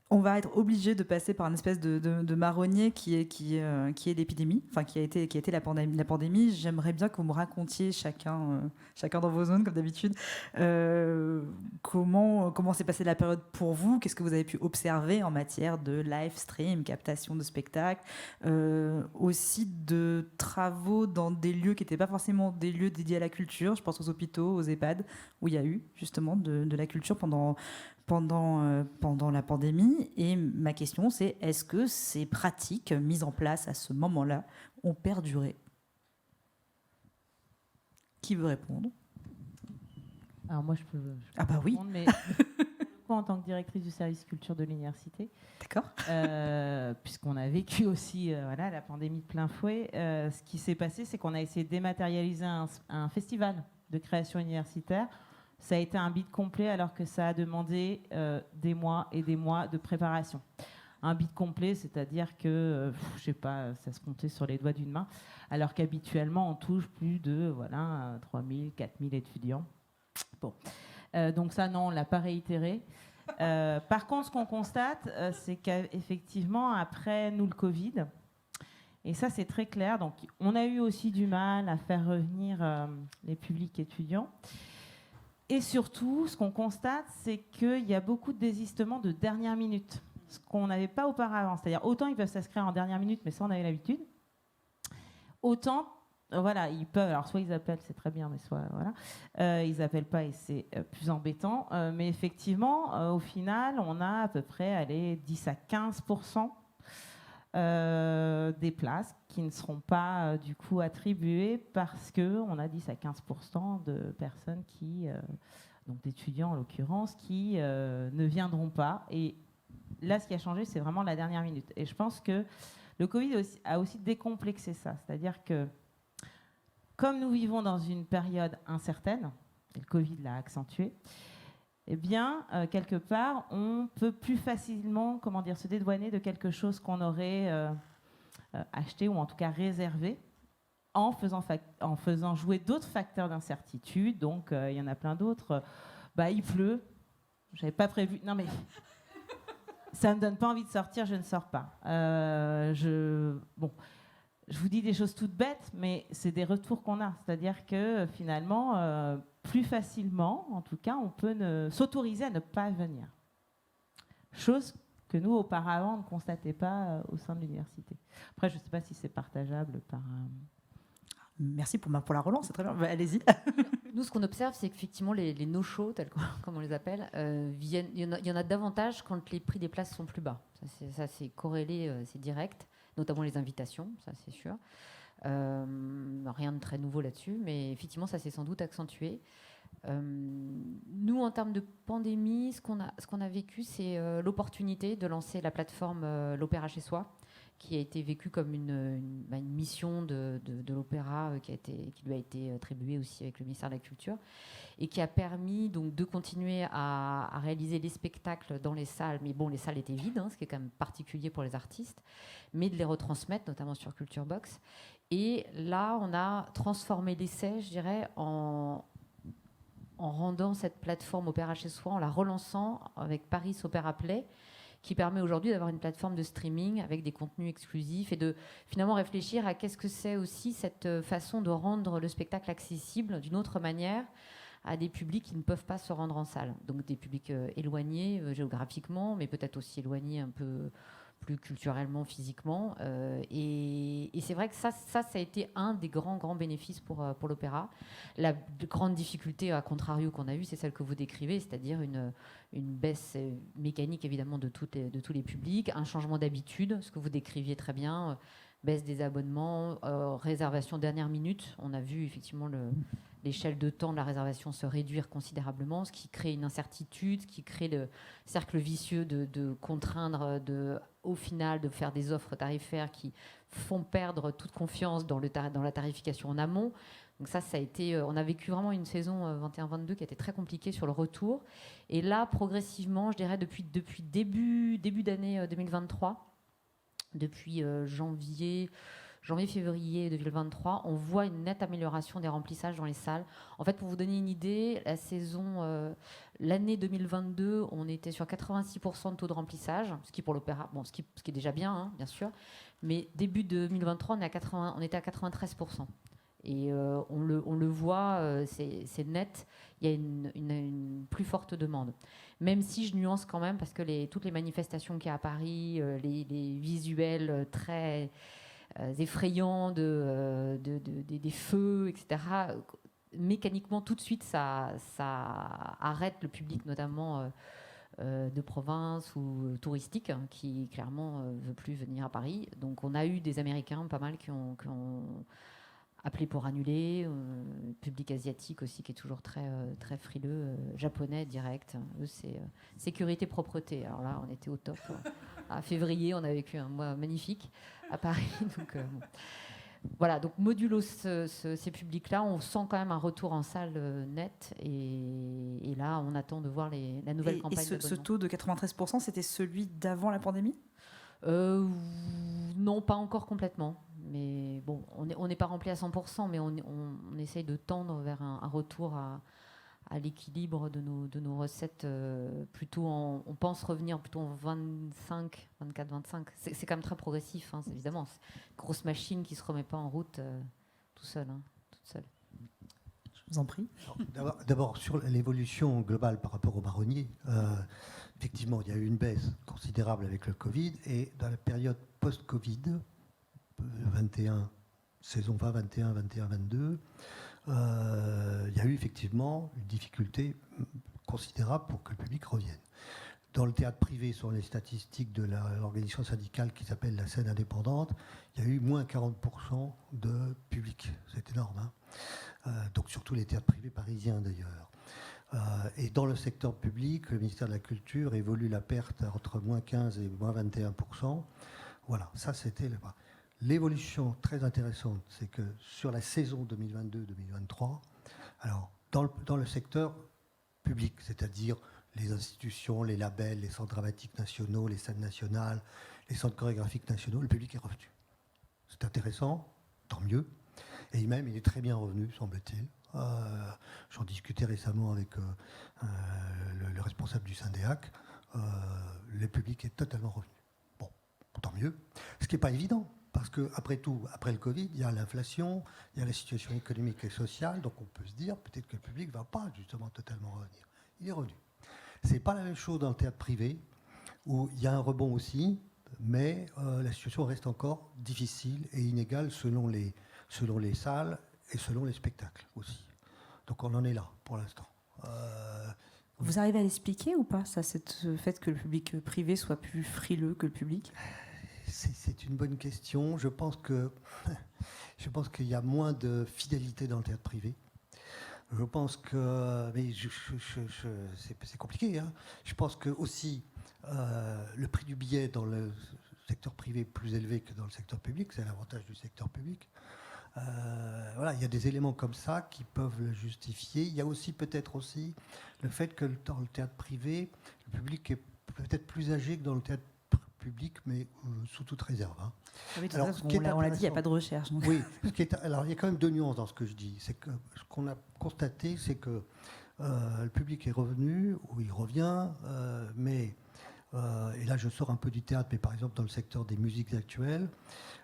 Speaker 10: On va être obligé de passer par une espèce de marronnier qui est l'épidémie, enfin qui a été la pandémie. J'aimerais bien que vous me racontiez chacun dans vos zones, comme d'habitude, comment s'est passée la période pour vous, qu'est-ce que vous avez pu observer en matière de live stream, captation de spectacles, aussi de travaux dans des lieux qui n'étaient pas forcément des lieux dédiés à la culture. Je pense aux hôpitaux, aux EHPAD, où il y a eu justement de la culture pendant la pandémie. Et ma question, c'est est-ce que ces pratiques mises en place à ce moment-là ont perduré ? Qui veut répondre ?
Speaker 11: Alors moi, je peux
Speaker 10: oui.
Speaker 11: répondre, mais en tant que directrice du service culture de l'université,
Speaker 10: d'accord,
Speaker 11: puisqu'on a vécu aussi la pandémie de plein fouet, ce qui s'est passé, c'est qu'on a essayé de dématérialiser un festival de création universitaire. Ça a été un bid complet alors que ça a demandé des mois et des mois de préparation. Un bid complet, c'est-à-dire que, je sais pas, ça se comptait sur les doigts d'une main, alors qu'habituellement, on touche plus de 3000, 4000 étudiants. Bon. Donc ça, non, on ne l'a pas réitéré. Par contre, ce qu'on constate, c'est qu'effectivement, après nous, le Covid, et ça, c'est très clair, donc on a eu aussi du mal à faire revenir les publics étudiants. Et surtout, ce qu'on constate, c'est qu'il y a beaucoup de désistements de dernière minute, ce qu'on n'avait pas auparavant. C'est-à-dire, autant ils peuvent s'inscrire en dernière minute, mais ça, on avait l'habitude. Autant, ils peuvent, alors soit ils appellent, c'est très bien, mais soit, ils n'appellent pas et c'est plus embêtant. Mais effectivement, au final, on a à peu près 10 à 15% des places qui ne seront pas du coup attribuées parce qu'on a 10 à 15% de personnes donc d'étudiants en l'occurrence, qui ne viendront pas. Et là, ce qui a changé, c'est vraiment la dernière minute. Et je pense que le Covid a aussi décomplexé ça. C'est-à-dire que comme nous vivons dans une période incertaine, et le Covid l'a accentué, eh bien, quelque part, on peut plus facilement, se dédouaner de quelque chose qu'on aurait acheté ou en tout cas réservé en faisant jouer d'autres facteurs d'incertitude. Donc, il y en a plein d'autres. Il pleut. J'avais pas prévu. Non, mais ça me donne pas envie de sortir, je ne sors pas. Je vous dis des choses toutes bêtes, mais c'est des retours qu'on a. C'est-à-dire que finalement, plus facilement, en tout cas, on peut s'autoriser à ne pas venir. Chose que nous, auparavant, on ne constatait pas au sein de l'université. Après, je ne sais pas si c'est partageable par...
Speaker 10: Merci pour la relance, c'est très bien. Allez-y.
Speaker 1: Nous, ce qu'on observe, c'est qu'effectivement, les no-shows, comme on les appelle, il y en a davantage quand les prix des places sont plus bas. Ça, c'est corrélé, c'est direct, notamment les invitations, ça c'est sûr. Rien de très nouveau là-dessus, mais effectivement, ça s'est sans doute accentué. Nous, en termes de pandémie, ce qu'on a vécu, c'est l'opportunité de lancer la plateforme L'Opéra chez soi, qui a été vécue comme une mission de l'Opéra qui lui a été attribuée aussi avec le ministère de la Culture, et qui a permis donc de continuer à réaliser les spectacles dans les salles. Mais bon, les salles étaient vides, ce qui est quand même particulier pour les artistes, mais de les retransmettre, notamment sur Culture Box. Et là, on a transformé l'essai, je dirais, en rendant cette plateforme Opéra chez soi, en la relançant avec Paris Opéra Play, qui permet aujourd'hui d'avoir une plateforme de streaming avec des contenus exclusifs et de finalement réfléchir à qu'est-ce que c'est aussi cette façon de rendre le spectacle accessible d'une autre manière à des publics qui ne peuvent pas se rendre en salle. Donc des publics éloignés géographiquement, mais peut-être aussi éloignés un peu plus culturellement, physiquement. Et c'est vrai que ça a été un des grands bénéfices pour l'opéra. La grande difficulté, à contrario, qu'on a eue, c'est celle que vous décrivez, c'est-à-dire une baisse mécanique, évidemment, de tous les publics, un changement d'habitude, ce que vous décriviez très bien, baisse des abonnements, réservation dernière minute. On a vu effectivement l'échelle de temps de la réservation se réduire considérablement, ce qui crée une incertitude, ce qui crée le cercle vicieux de contraindre, au final, de faire des offres tarifaires qui font perdre toute confiance dans la tarification en amont. Donc ça a été, on a vécu vraiment une saison 21-22 qui a été très compliquée sur le retour. Et là, progressivement, je dirais depuis début d'année 2023, depuis janvier-février 2023, on voit une nette amélioration des remplissages dans les salles. En fait, pour vous donner une idée, l'année 2022, on était sur 86% de taux de remplissage, ce qui pour l'opéra, ce qui est déjà bien, bien sûr. Mais début 2023, on était à 93%. Et on le voit, c'est net, il y a une plus forte demande. Même si je nuance quand même, parce que toutes les manifestations qu'il y a à Paris, les visuels très effrayants des feux, etc., mécaniquement, tout de suite, ça arrête le public, notamment de province ou touristique, qui clairement ne veut plus venir à Paris. Donc on a eu des Américains, pas mal, qui ont appelé pour annuler, public asiatique aussi qui est toujours très frileux, japonais direct. Eux, c'est sécurité, propreté. Alors là, on était au top. À février, on a vécu un mois magnifique à Paris. Donc, voilà, donc modulo ces publics-là, on sent quand même un retour en salle net. Et là, on attend de voir la nouvelle campagne.
Speaker 10: Et ce taux de 93%, c'était celui d'avant la pandémie ?
Speaker 1: Non, pas encore complètement. Mais bon, on n'est pas rempli à 100%, mais on essaye de tendre vers un retour à l'équilibre de nos recettes. Plutôt on pense revenir plutôt en 24, 25. C'est quand même très progressif, évidemment. C'est une grosse machine qui ne se remet pas en route toute seule.
Speaker 10: Je vous en prie.
Speaker 12: D'abord, sur l'évolution globale par rapport au marronnier, effectivement, il y a eu une baisse considérable avec le Covid. Et dans la période post-Covid, 21, saison 20, 21, 21, 22, il y a eu effectivement une difficulté considérable pour que le public revienne. Dans le théâtre privé, sur les statistiques de l'organisation syndicale qui s'appelle la scène indépendante, il y a eu moins 40% de public. C'est énorme. Donc surtout les théâtres privés parisiens d'ailleurs. Et dans le secteur public, le ministère de la Culture évolue la perte entre moins 15 et moins 21%. Voilà, ça c'était le bas. L'évolution très intéressante, c'est que sur la saison 2022-2023, alors dans le secteur public, c'est-à-dire les institutions, les labels, les centres dramatiques nationaux, les scènes nationales, les centres chorégraphiques nationaux, le public est revenu. C'est intéressant, tant mieux. Et même, il est très bien revenu, semble-t-il. J'en discutais récemment avec le responsable du Syndéac. Le public est totalement revenu. Bon, tant mieux. Ce qui n'est pas évident, parce qu'après tout, après le Covid, il y a l'inflation, il y a la situation économique et sociale, donc on peut se dire peut-être que le public ne va pas justement totalement revenir. Il est revenu. Ce n'est pas la même chose dans le théâtre privé, où il y a un rebond aussi, mais la situation reste encore difficile et inégale selon les salles et selon les spectacles aussi. Donc on en est là pour l'instant.
Speaker 10: Vous arrivez à l'expliquer ou pas, ça, ce fait que le public privé soit plus frileux que le public ?
Speaker 12: C'est une bonne question. Je pense qu'il y a moins de fidélité dans le théâtre privé. Je pense que, mais c'est compliqué. Hein. Je pense que aussi le prix du billet dans le secteur privé est plus élevé que dans le secteur public. C'est l'avantage du secteur public. Voilà, il y a des éléments comme ça qui peuvent le justifier. Il y a aussi peut-être aussi le fait que dans le théâtre privé, le public est peut-être plus âgé que dans le théâtre public, mais sous toute réserve. Hein.
Speaker 10: Ah oui, alors, on l'a dit, il n'y a pas de recherche. Donc.
Speaker 12: Oui, alors il y a quand même deux nuances dans ce que je dis. C'est que ce qu'on a constaté, c'est que le public est revenu, ou il revient, mais, et là je sors un peu du théâtre, mais par exemple dans le secteur des musiques actuelles,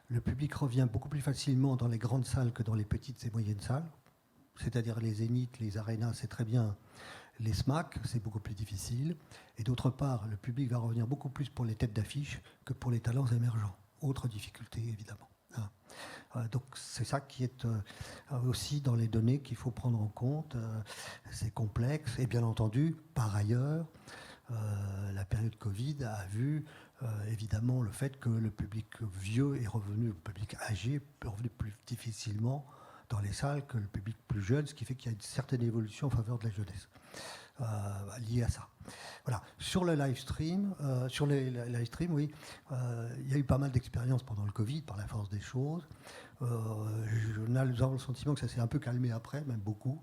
Speaker 12: le public revient beaucoup plus facilement dans les grandes salles que dans les petites et moyennes salles. C'est-à-dire les zéniths, les arénas, c'est très bien. Les SMAC, c'est beaucoup plus difficile. Et d'autre part, le public va revenir beaucoup plus pour les têtes d'affiche que pour les talents émergents. Autre difficulté, évidemment. Donc c'est ça qui est aussi dans les données qu'il faut prendre en compte. C'est complexe. Et bien entendu, par ailleurs, la période Covid a vu évidemment le fait que le public vieux est revenu, le public âgé est revenu plus difficilement dans les salles que le public plus jeune, ce qui fait qu'il y a une certaine évolution en faveur de la jeunesse liée à ça. Voilà. Sur le live stream, oui, il y a eu pas mal d'expériences pendant le Covid, par la force des choses. Nous avons le sentiment que ça s'est un peu calmé après, même beaucoup.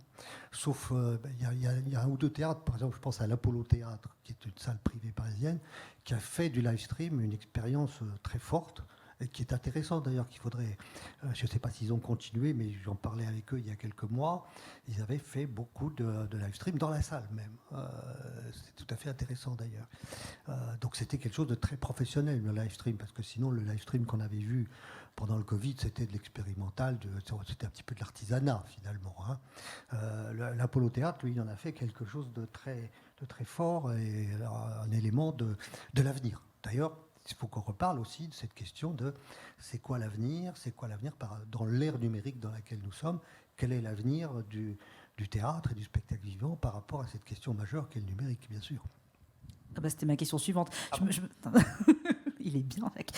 Speaker 12: Sauf, il y a un ou deux théâtres, par exemple, je pense à l'Apollo Théâtre, qui est une salle privée parisienne, qui a fait du live stream une expérience très forte, et qui est intéressant d'ailleurs, qu'il faudrait, je ne sais pas s'ils ont continué, mais j'en parlais avec eux il y a quelques mois, ils avaient fait beaucoup de live stream dans la salle même. C'est tout à fait intéressant d'ailleurs. Donc c'était quelque chose de très professionnel, le live stream, parce que sinon le live stream qu'on avait vu pendant le Covid, c'était de l'expérimental, c'était un petit peu de l'artisanat finalement. Hein. L'Apollo Théâtre, lui, il en a fait quelque chose de très fort et un élément de l'avenir. D'ailleurs, il faut qu'on reparle aussi de cette question de c'est quoi l'avenir dans l'ère numérique dans laquelle nous sommes, quel est l'avenir du théâtre et du spectacle vivant par rapport à cette question majeure qu'est le numérique, bien sûr.
Speaker 10: Ah bah, c'était ma question suivante. Il est bien, mec.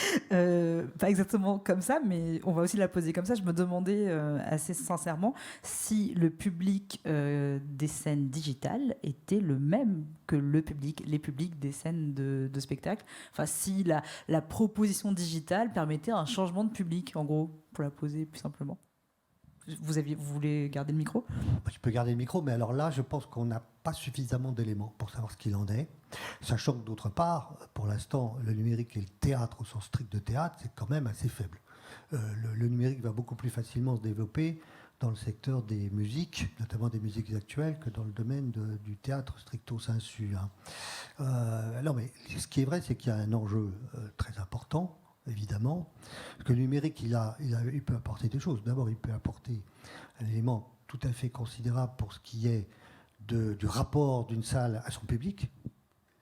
Speaker 10: Pas exactement comme ça, mais on va aussi la poser comme ça. Je me demandais assez sincèrement si le public des scènes digitales était le même que les publics des scènes de spectacle. Enfin, si la proposition digitale permettait un changement de public, en gros, pour la poser plus simplement. Vous voulez garder le micro ?
Speaker 12: Je peux garder le micro, mais alors là, je pense qu'on n'a pas suffisamment d'éléments pour savoir ce qu'il en est. Sachant que d'autre part, pour l'instant, le numérique et le théâtre, au sens strict de théâtre, c'est quand même assez faible. Le numérique va beaucoup plus facilement se développer dans le secteur des musiques, notamment des musiques actuelles, que dans le domaine du théâtre stricto sensu. Hein. Non, mais ce qui est vrai, c'est qu'il y a un enjeu très important, évidemment, parce que le numérique, il peut apporter des choses. D'abord, il peut apporter un élément tout à fait considérable pour ce qui est du rapport d'une salle à son public,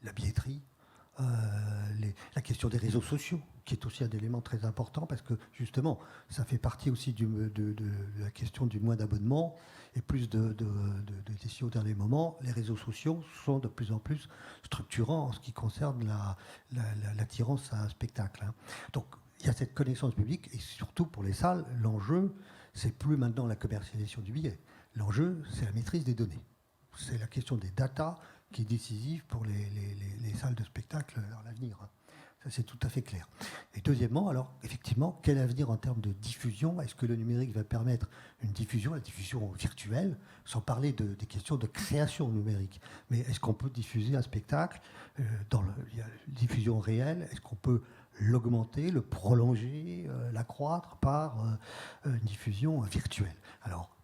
Speaker 12: la billetterie, la question des réseaux sociaux, qui est aussi un élément très important, parce que justement, ça fait partie aussi de la question du moins d'abonnement, et plus de décisions au dernier moment. Les réseaux sociaux sont de plus en plus structurants en ce qui concerne l'attirance à un spectacle. Hein. Donc, il y a cette connaissance publique, et surtout pour les salles, l'enjeu, c'est plus maintenant la commercialisation du billet. L'enjeu, c'est la maîtrise des données. C'est la question des data qui est décisive pour les salles de spectacle dans l'avenir. Ça, c'est tout à fait clair. Et deuxièmement, alors, effectivement, quel avenir en termes de diffusion? Est-ce que le numérique va permettre une diffusion, la diffusion virtuelle, sans parler des questions de création numérique? Mais est-ce qu'on peut diffuser un spectacle il y a une diffusion réelle? Est-ce qu'on peut l'augmenter, le prolonger, l'accroître par une diffusion virtuelle? Alors,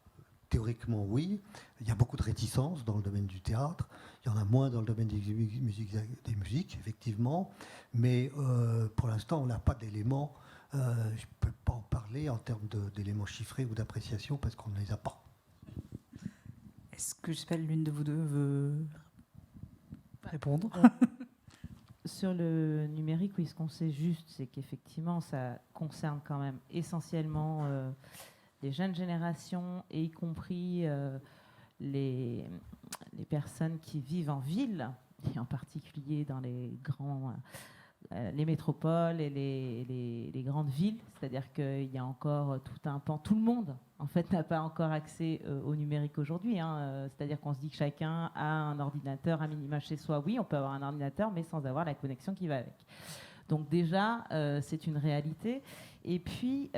Speaker 12: théoriquement, oui. Il y a beaucoup de réticences dans le domaine du théâtre. Il y en a moins dans le domaine des musiques, effectivement. Mais pour l'instant, on n'a pas d'éléments. Je ne peux pas en parler en termes d'éléments chiffrés ou d'appréciation parce qu'on ne les a pas.
Speaker 10: Est-ce que, je sais pas, l'une de vous deux veut répondre?
Speaker 11: Sur le numérique, oui, ce qu'on sait juste, c'est qu'effectivement, ça concerne quand même essentiellement les jeunes générations, et y compris les personnes qui vivent en ville, et en particulier dans les les métropoles et les grandes villes. C'est-à-dire qu'il y a encore tout un pan. Tout le monde, en fait, n'a pas encore accès au numérique aujourd'hui. C'est-à-dire qu'on se dit que chacun a un ordinateur à minima chez soi. Oui, on peut avoir un ordinateur, mais sans avoir la connexion qui va avec. Donc déjà, c'est une réalité. Et puis,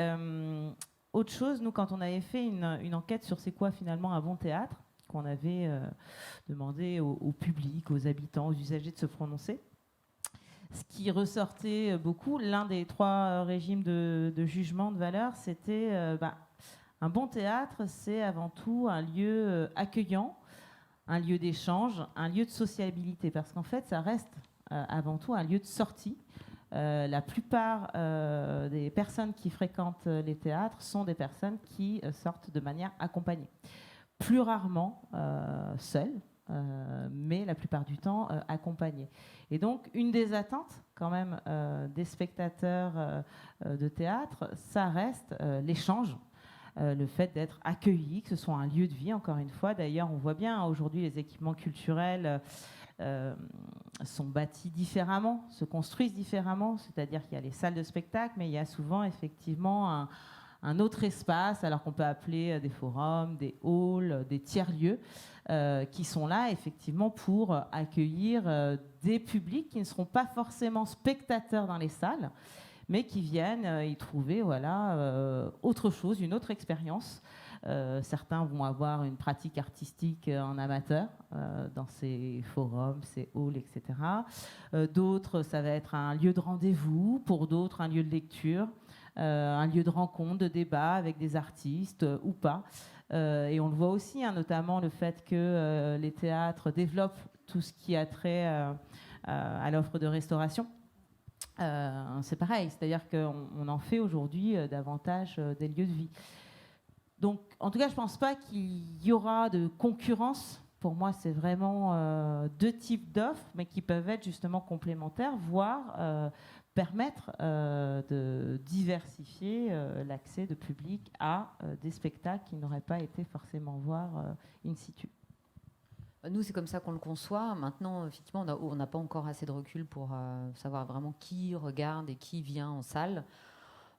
Speaker 11: autre chose, nous, quand on avait fait une enquête sur c'est quoi finalement un bon théâtre, qu'on avait demandé au public, aux habitants, aux usagers de se prononcer, ce qui ressortait beaucoup, l'un des 3 régimes de jugement de valeur, c'était un bon théâtre, c'est avant tout un lieu accueillant, un lieu d'échange, un lieu de sociabilité, parce qu'en fait, ça reste avant tout un lieu de sortie. La plupart des personnes qui fréquentent les théâtres sont des personnes qui sortent de manière accompagnée. Plus rarement seules, mais la plupart du temps accompagnées. Et donc, une des attentes, quand même, des spectateurs de théâtre, ça reste l'échange, le fait d'être accueilli, que ce soit un lieu de vie, encore une fois. D'ailleurs, on voit bien, aujourd'hui, les équipements culturels sont bâtis différemment, se construisent différemment, c'est-à-dire qu'il y a les salles de spectacle, mais il y a souvent, effectivement, un autre espace, alors qu'on peut appeler des forums, des halls, des tiers-lieux, qui sont là effectivement pour accueillir des publics qui ne seront pas forcément spectateurs dans les salles, mais qui viennent y trouver autre chose, une autre expérience. Certains vont avoir une pratique artistique en amateur dans ces forums, ces halls, etc. D'autres, ça va être un lieu de rendez-vous, pour d'autres, un lieu de lecture, un lieu de rencontre, de débat avec des artistes ou pas. Et on le voit aussi, notamment le fait que les théâtres développent tout ce qui a trait à l'offre de restauration. C'est pareil, c'est-à-dire qu'on en fait aujourd'hui davantage des lieux de vie. Donc, en tout cas, je ne pense pas qu'il y aura de concurrence. Pour moi, c'est vraiment 2 types d'offres, mais qui peuvent être justement complémentaires, voire permettre de diversifier l'accès de public à des spectacles qui n'auraient pas été forcément voir in situ.
Speaker 1: Nous, c'est comme ça qu'on le conçoit. Maintenant, effectivement, on n'a pas encore assez de recul pour savoir vraiment qui regarde et qui vient en salle.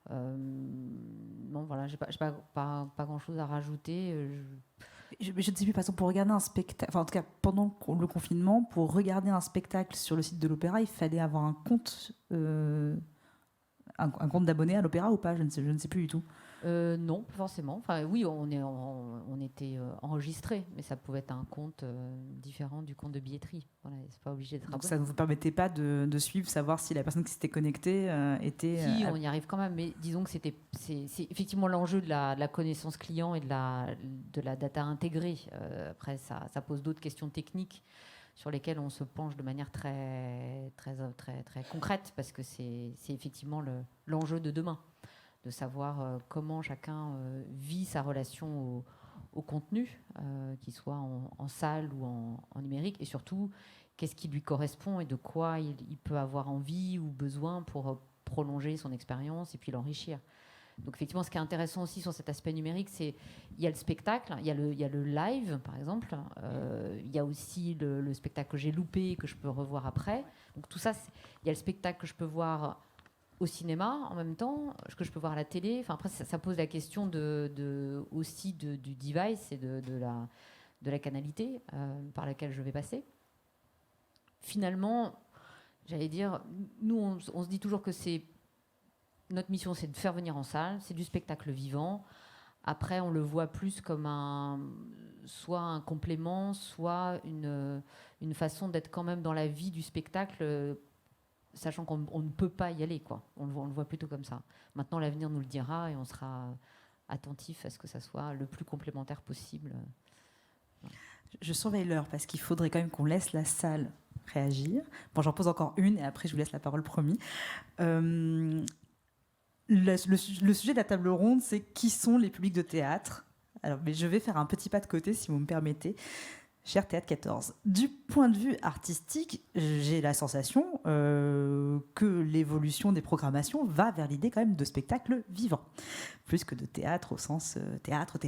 Speaker 1: Bon, voilà, j'ai pas grand-chose à rajouter.
Speaker 10: Je ne sais plus, par exemple, pour regarder un spectacle, enfin en tout cas pendant le confinement, pour regarder un spectacle sur le site de l'Opéra, il fallait avoir un compte d'abonné à l'Opéra ou pas? Je ne sais plus du tout.
Speaker 1: Non, pas forcément. Enfin, oui, on était enregistré, mais ça pouvait être un compte différent du compte de billetterie. Voilà, c'est pas obligé d'être abonné.
Speaker 10: Donc ça ne vous permettait pas de suivre, savoir si la personne qui s'était connectée était...
Speaker 1: Si, on y arrive quand même, mais disons que c'est effectivement l'enjeu de la connaissance client et de la data intégrée. Après, ça pose d'autres questions techniques sur lesquelles on se penche de manière très, très, très, très concrète, parce que c'est effectivement l'enjeu de demain, de savoir comment chacun vit sa relation au contenu, qu'il soit en salle ou en numérique, et surtout qu'est-ce qui lui correspond et de quoi il peut avoir envie ou besoin pour prolonger son expérience et puis l'enrichir. Donc effectivement, ce qui est intéressant aussi sur cet aspect numérique, c'est il y a le spectacle, il y a le live par exemple, il y a aussi le spectacle que j'ai loupé et que je peux revoir après. Donc tout ça, il y a le spectacle que je peux voir au cinéma en même temps, que je peux voir à la télé. Enfin, après, ça pose la question aussi du device et de la canalité par laquelle je vais passer. Finalement, j'allais dire, nous, on se dit toujours que notre mission, c'est de faire venir en salle, c'est du spectacle vivant. Après, on le voit plus comme soit un complément, soit une façon d'être quand même dans la vie du spectacle, sachant qu'on ne peut pas y aller, quoi. On le voit plutôt comme ça. Maintenant, l'avenir nous le dira et on sera attentif à ce que ça soit le plus complémentaire possible.
Speaker 10: Je surveille l'heure parce qu'il faudrait quand même qu'on laisse la salle réagir. Bon, j'en pose encore une et après je vous laisse la parole, promis. Le sujet de la table ronde, c'est qui sont les publics de théâtre. Alors, mais je vais faire un petit pas de côté, si vous me permettez. Cher Théâtre 14, du point de vue artistique, j'ai la sensation que l'évolution des programmations va vers l'idée quand même de spectacle vivant, plus que de théâtre au sens théâtre.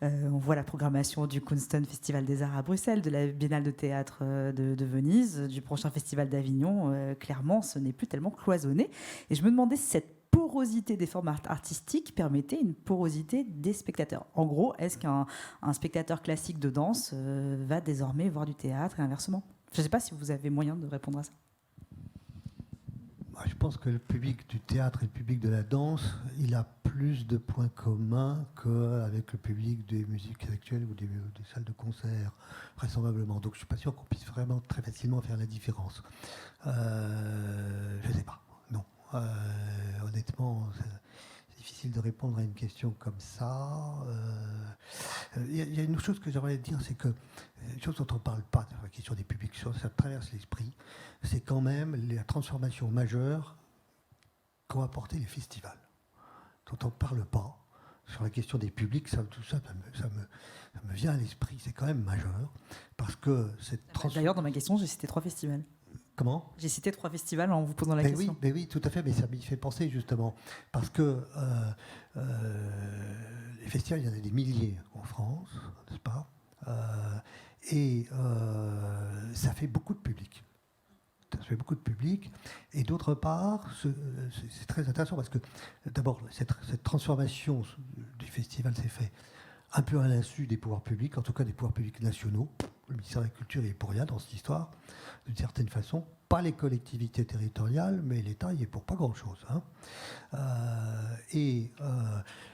Speaker 10: On voit la programmation du Kunsten Festival des Arts à Bruxelles, de la Biennale de théâtre de Venise, du prochain Festival d'Avignon. Clairement, ce n'est plus tellement cloisonné. Et je me demandais si cette porosité des formes artistiques permettait une porosité des spectateurs. En gros, est-ce qu'un spectateur classique de danse va désormais voir du théâtre et inversement? Je ne sais pas si vous avez moyen de répondre à ça.
Speaker 12: Je pense que le public du théâtre et le public de la danse, il a plus de points communs qu'avec le public des musiques actuelles ou des salles de concert, vraisemblablement. Donc je ne suis pas sûr qu'on puisse vraiment très facilement faire la différence. Je ne sais pas. Honnêtement, c'est difficile de répondre à une question comme ça. Il y a une chose que j'aimerais dire, c'est que une chose dont on ne parle pas dans la question des publics, ça traverse l'esprit, c'est quand même la transformation majeure qu'ont apporté les festivals, dont on ne parle pas. Sur la question des publics, ça me vient à l'esprit, c'est quand même majeur, parce que
Speaker 10: D'ailleurs, dans ma question, j'ai cité 3 festivals.
Speaker 12: Comment ?
Speaker 10: J'ai cité 3 festivals en vous posant la question.
Speaker 12: Oui, tout à fait, mais ça m'y fait penser justement. Parce que les festivals, il y en a des milliers en France, n'est-ce pas ? Et ça fait beaucoup de public. Ça fait beaucoup de public. Et d'autre part, c'est très intéressant parce que d'abord, cette transformation du festival s'est faite un peu à l'insu des pouvoirs publics, en tout cas des pouvoirs publics nationaux. Le ministère de la Culture il est pour rien dans cette histoire, d'une certaine façon. Pas les collectivités territoriales, mais l'État y est pour pas grand-chose.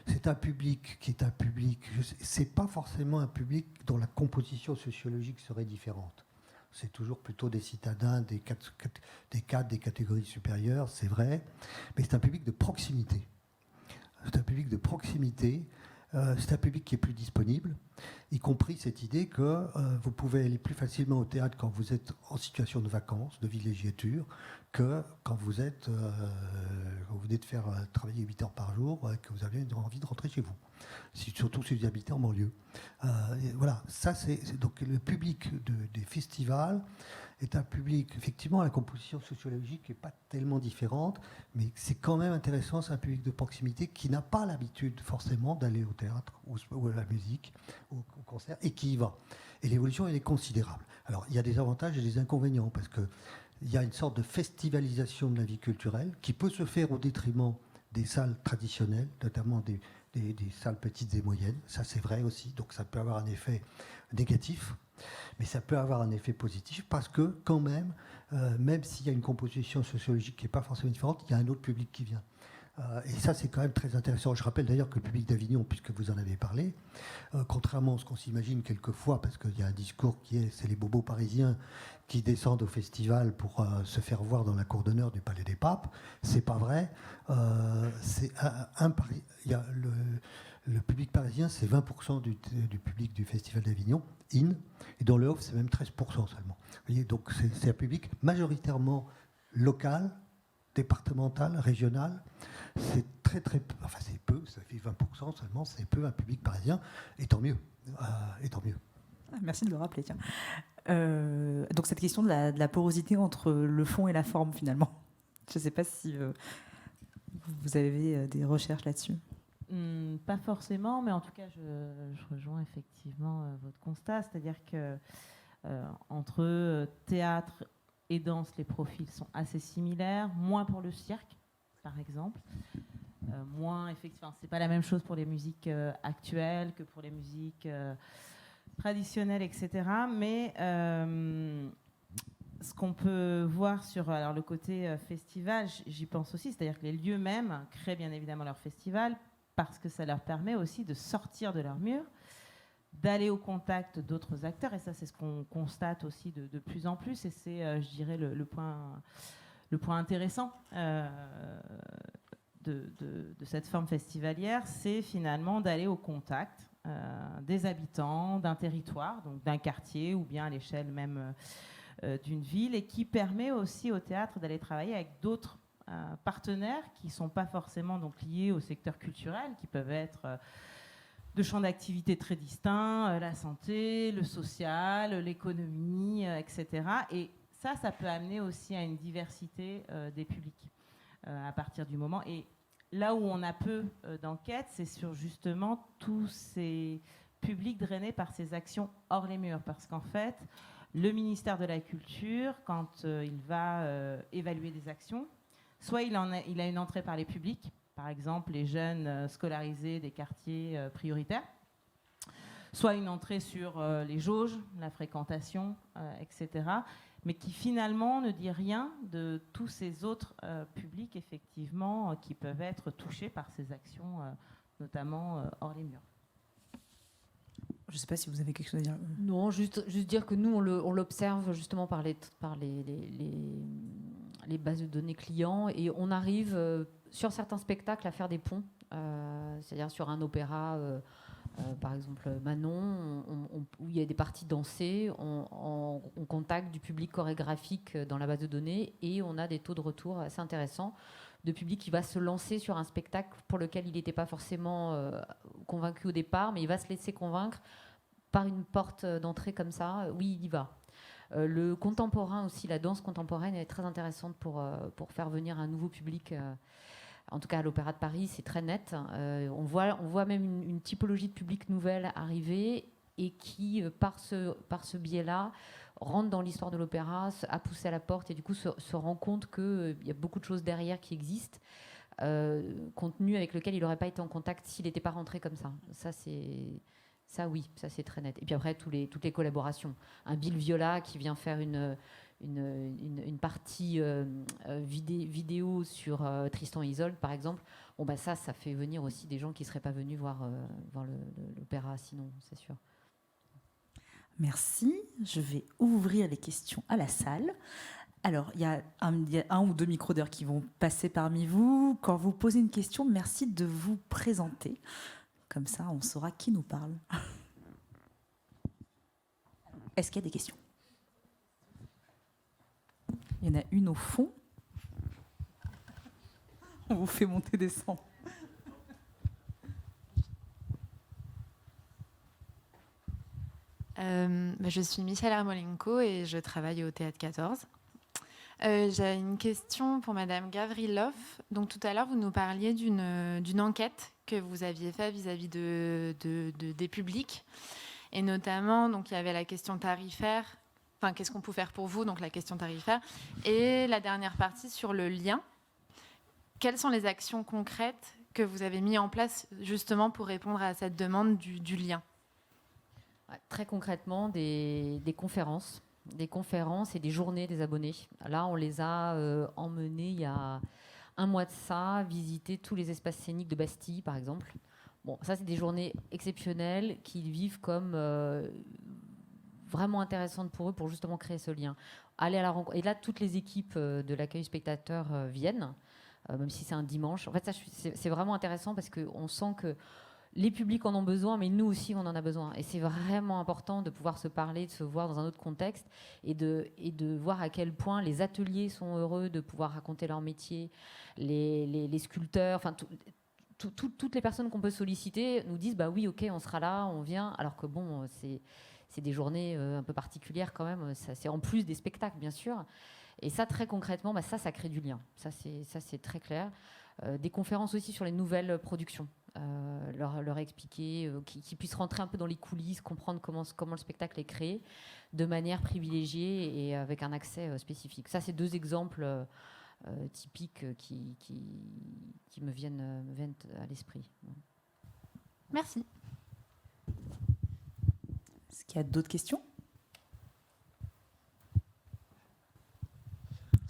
Speaker 12: C'est un public qui est un public... C'est pas forcément un public dont la composition sociologique serait différente. C'est toujours plutôt des citadins, des cadres, des catégories supérieures, c'est vrai. Mais c'est un public de proximité. C'est un public de proximité. C'est un public qui est plus disponible, y compris cette idée que vous pouvez aller plus facilement au théâtre quand vous êtes en situation de vacances, de villégiature, que quand vous venez de faire travailler 8 heures par jour et que vous avez envie de rentrer chez vous. Surtout si vous habitez en banlieue. Voilà, ça c'est donc le public des festivals est un public, effectivement, à la composition sociologique n'est pas tellement différente, mais c'est quand même intéressant, c'est un public de proximité qui n'a pas l'habitude forcément d'aller au théâtre ou à la musique, au concert, et qui y va. Et l'évolution, elle est considérable. Alors, il y a des avantages et des inconvénients, parce qu'il y a une sorte de festivalisation de la vie culturelle qui peut se faire au détriment des salles traditionnelles, notamment des salles petites et moyennes. Ça, c'est vrai aussi, donc ça peut avoir un effet négatif. Mais ça peut avoir un effet positif parce que quand même, même s'il y a une composition sociologique qui n'est pas forcément différente, il y a un autre public qui vient. Et ça, c'est quand même très intéressant. Je rappelle d'ailleurs que le public d'Avignon, puisque vous en avez parlé, contrairement à ce qu'on s'imagine quelquefois, parce qu'il y a un discours c'est les bobos parisiens qui descendent au festival pour se faire voir dans la cour d'honneur du Palais des Papes, c'est pas vrai. Il y a le public parisien, c'est 20% du public du Festival d'Avignon, et dans le Off, c'est même 13% seulement. Vous voyez, donc c'est un public majoritairement local, départemental, régional. C'est très peu, enfin c'est peu, ça fait 20% seulement, c'est peu un public parisien, et tant mieux.
Speaker 10: Merci de le rappeler, tiens. Donc cette question de la porosité entre le fond et la forme, finalement. Je ne sais pas si vous avez des recherches là-dessus.
Speaker 11: Pas forcément, mais en tout cas, je rejoins effectivement votre constat, c'est-à-dire que entre théâtre et danse, les profils sont assez similaires, moins pour le cirque, par exemple, moins effectivement, c'est pas la même chose pour les musiques actuelles que pour les musiques traditionnelles, etc. Mais ce qu'on peut voir sur le côté festival, j'y pense aussi, c'est-à-dire que les lieux mêmes créent bien évidemment leur festival parce que ça leur permet aussi de sortir de leur mur, d'aller au contact d'autres acteurs, et ça c'est ce qu'on constate aussi de plus en plus, et c'est, je dirais, le point intéressant de cette forme festivalière, c'est finalement d'aller au contact des habitants d'un territoire, donc d'un quartier ou bien à l'échelle même d'une ville, et qui permet aussi au théâtre d'aller travailler avec d'autres partenaires qui ne sont pas forcément donc liés au secteur culturel, qui peuvent être de champs d'activité très distincts, la santé, le social, l'économie, etc. Et ça peut amener aussi à une diversité des publics à partir du moment. Et là où on a peu d'enquêtes, c'est sur justement tous ces publics drainés par ces actions hors les murs. Parce qu'en fait, le ministère de la Culture, quand il va évaluer des actions, soit il a une entrée par les publics, par exemple les jeunes scolarisés des quartiers prioritaires, soit une entrée sur les jauges, la fréquentation, etc., mais qui finalement ne dit rien de tous ces autres publics, effectivement, qui peuvent être touchés par ces actions, notamment hors les murs.
Speaker 10: Je ne sais pas si vous avez quelque chose à dire.
Speaker 1: Non, juste dire que nous, on l'observe justement par les bases de données clients, et on arrive sur certains spectacles à faire des ponts, c'est-à-dire sur un opéra, par exemple Manon, où il y a des parties dansées, on contacte du public chorégraphique dans la base de données, et on a des taux de retour assez intéressants de public qui va se lancer sur un spectacle pour lequel il n'était pas forcément convaincu au départ, mais il va se laisser convaincre par une porte d'entrée comme ça. Oui, il y va. Le contemporain aussi, la danse contemporaine est très intéressante pour faire venir un nouveau public. En tout cas, à l'Opéra de Paris, c'est très net. On voit même une typologie de public nouvelle arriver, et qui, par ce biais-là, rentre dans l'histoire de l'opéra, a poussé à la porte, et du coup se rend compte qu'il y a beaucoup de choses derrière qui existent, contenu avec lequel il n'aurait pas été en contact s'il n'était pas rentré comme ça. Ça, oui, ça c'est très net. Et puis après, toutes les collaborations. Un Bill Viola qui vient faire une partie vidéo sur Tristan et Isolde, par exemple. Bon, bah ça fait venir aussi des gens qui ne seraient pas venus voir l'opéra sinon, c'est sûr.
Speaker 10: Merci. Je vais ouvrir les questions à la salle. Alors, il y a un ou deux micros d'heure qui vont passer parmi vous. Quand vous posez une question, merci de vous présenter. Comme ça, on saura qui nous parle. Est-ce qu'il y a des questions ? Il y en a une au fond. On vous fait monter, descendre.
Speaker 13: Je suis Michèle Armolenko et je travaille au Théâtre 14. J'ai une question pour Madame Gavrilov. Donc tout à l'heure, vous nous parliez d'une enquête que vous aviez faite vis-à-vis des publics. Et notamment, donc, il y avait la question tarifaire. Enfin, qu'est-ce qu'on peut faire pour vous, donc la question tarifaire. Et la dernière partie sur le lien. Quelles sont les actions concrètes que vous avez mises en place justement pour répondre à cette demande du lien ?
Speaker 1: Très concrètement, des conférences et des journées des abonnés. Là, on les a emmenés il y a un mois de ça, visiter tous les espaces scéniques de Bastille, par exemple. Bon, ça, c'est des journées exceptionnelles qu'ils vivent comme vraiment intéressantes pour eux, pour justement créer ce lien. Aller à la rencontre. Et là, toutes les équipes de l'accueil spectateur viennent, même si c'est un dimanche. En fait, ça, c'est vraiment intéressant parce qu'on sent que les publics en ont besoin, mais nous aussi, on en a besoin. Et c'est vraiment important de pouvoir se parler, de se voir dans un autre contexte, et de voir à quel point les ateliers sont heureux de pouvoir raconter leur métier, les sculpteurs, enfin, toutes les personnes qu'on peut solliciter nous disent bah oui, ok, on sera là, on vient. Alors que bon, c'est des journées un peu particulières quand même. C'est en plus des spectacles, bien sûr. Et ça, très concrètement, bah, ça crée du lien. Ça, c'est très clair. Des conférences aussi sur les nouvelles productions. Leur expliquer, qu'ils puissent rentrer un peu dans les coulisses, comprendre comment le spectacle est créé de manière privilégiée et avec un accès spécifique. Ça, c'est deux exemples typiques qui me viennent à l'esprit.
Speaker 13: Merci.
Speaker 10: Est-ce qu'il y a d'autres questions ?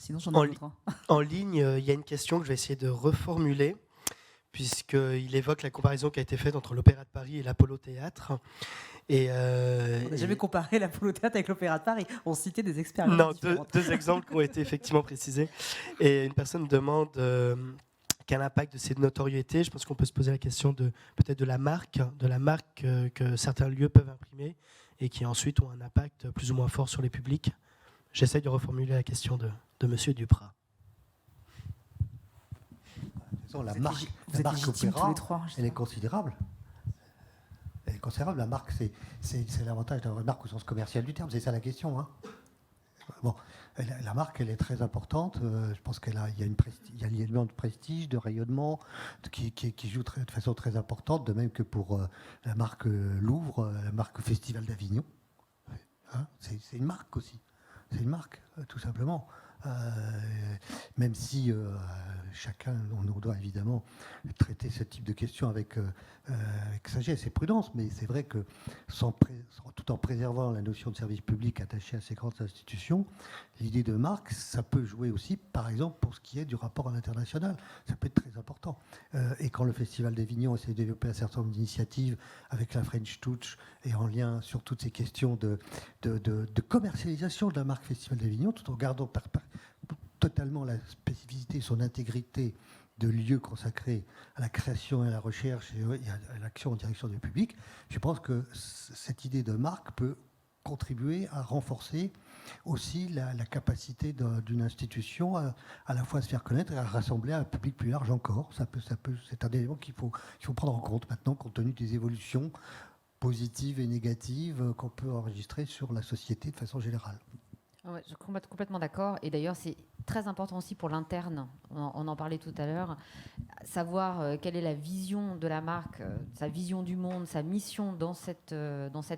Speaker 10: Sinon, j'en ai d'autres.
Speaker 14: En ligne, il y a une question que je vais essayer de reformuler, puisqu'il évoque la comparaison qui a été faite entre l'Opéra de Paris et l'Apollo Théâtre. Et,
Speaker 10: on n'a jamais comparé l'Apollo Théâtre avec l'Opéra de Paris. On citait des expériences
Speaker 14: Non,
Speaker 10: différentes.
Speaker 14: deux exemples qui ont été effectivement précisés. Et une personne demande quel impact de cette notoriété. Je pense qu'on peut se poser la question peut-être de la marque que certains lieux peuvent imprimer et qui ensuite ont un impact plus ou moins fort sur les publics. J'essaie de reformuler la question de Monsieur Duprat.
Speaker 12: La marque Opéra, elle est considérable. Elle est considérable. La marque, c'est l'avantage d'avoir une marque au sens commercial du terme. C'est ça la question. Hein. Bon, la marque, elle est très importante. Je pense qu'il y a un élément de prestige, de rayonnement qui joue de façon très importante, de même que pour la marque Louvre, la marque Festival d'Avignon. Hein, c'est une marque aussi. C'est une marque, tout simplement. Même si chacun, on doit évidemment traiter ce type de questions avec sagesse et prudence, mais c'est vrai que tout en préservant la notion de service public attachée à ces grandes institutions, l'idée de marque, ça peut jouer aussi, par exemple, pour ce qui est du rapport à l'international. Ça peut être très important. Et quand le Festival d'Avignon essaie de développer un certain nombre d'initiatives avec la French Touch et en lien sur toutes ces questions de commercialisation de la marque Festival d'Avignon, tout en gardant totalement la spécificité, son intégrité de lieux consacrés à la création et à la recherche et à l'action en direction du public, je pense que cette idée de marque peut contribuer à renforcer aussi la capacité d'une institution à la fois à se faire connaître et à rassembler un public plus large encore. C'est un élément qu'il faut prendre en compte maintenant, compte tenu des évolutions positives et négatives qu'on peut enregistrer sur la société de façon générale.
Speaker 1: Ouais, je suis complètement d'accord. Et d'ailleurs, c'est très important aussi pour l'interne. On en parlait tout à l'heure. Savoir quelle est la vision de la marque, sa vision du monde, sa mission dans cette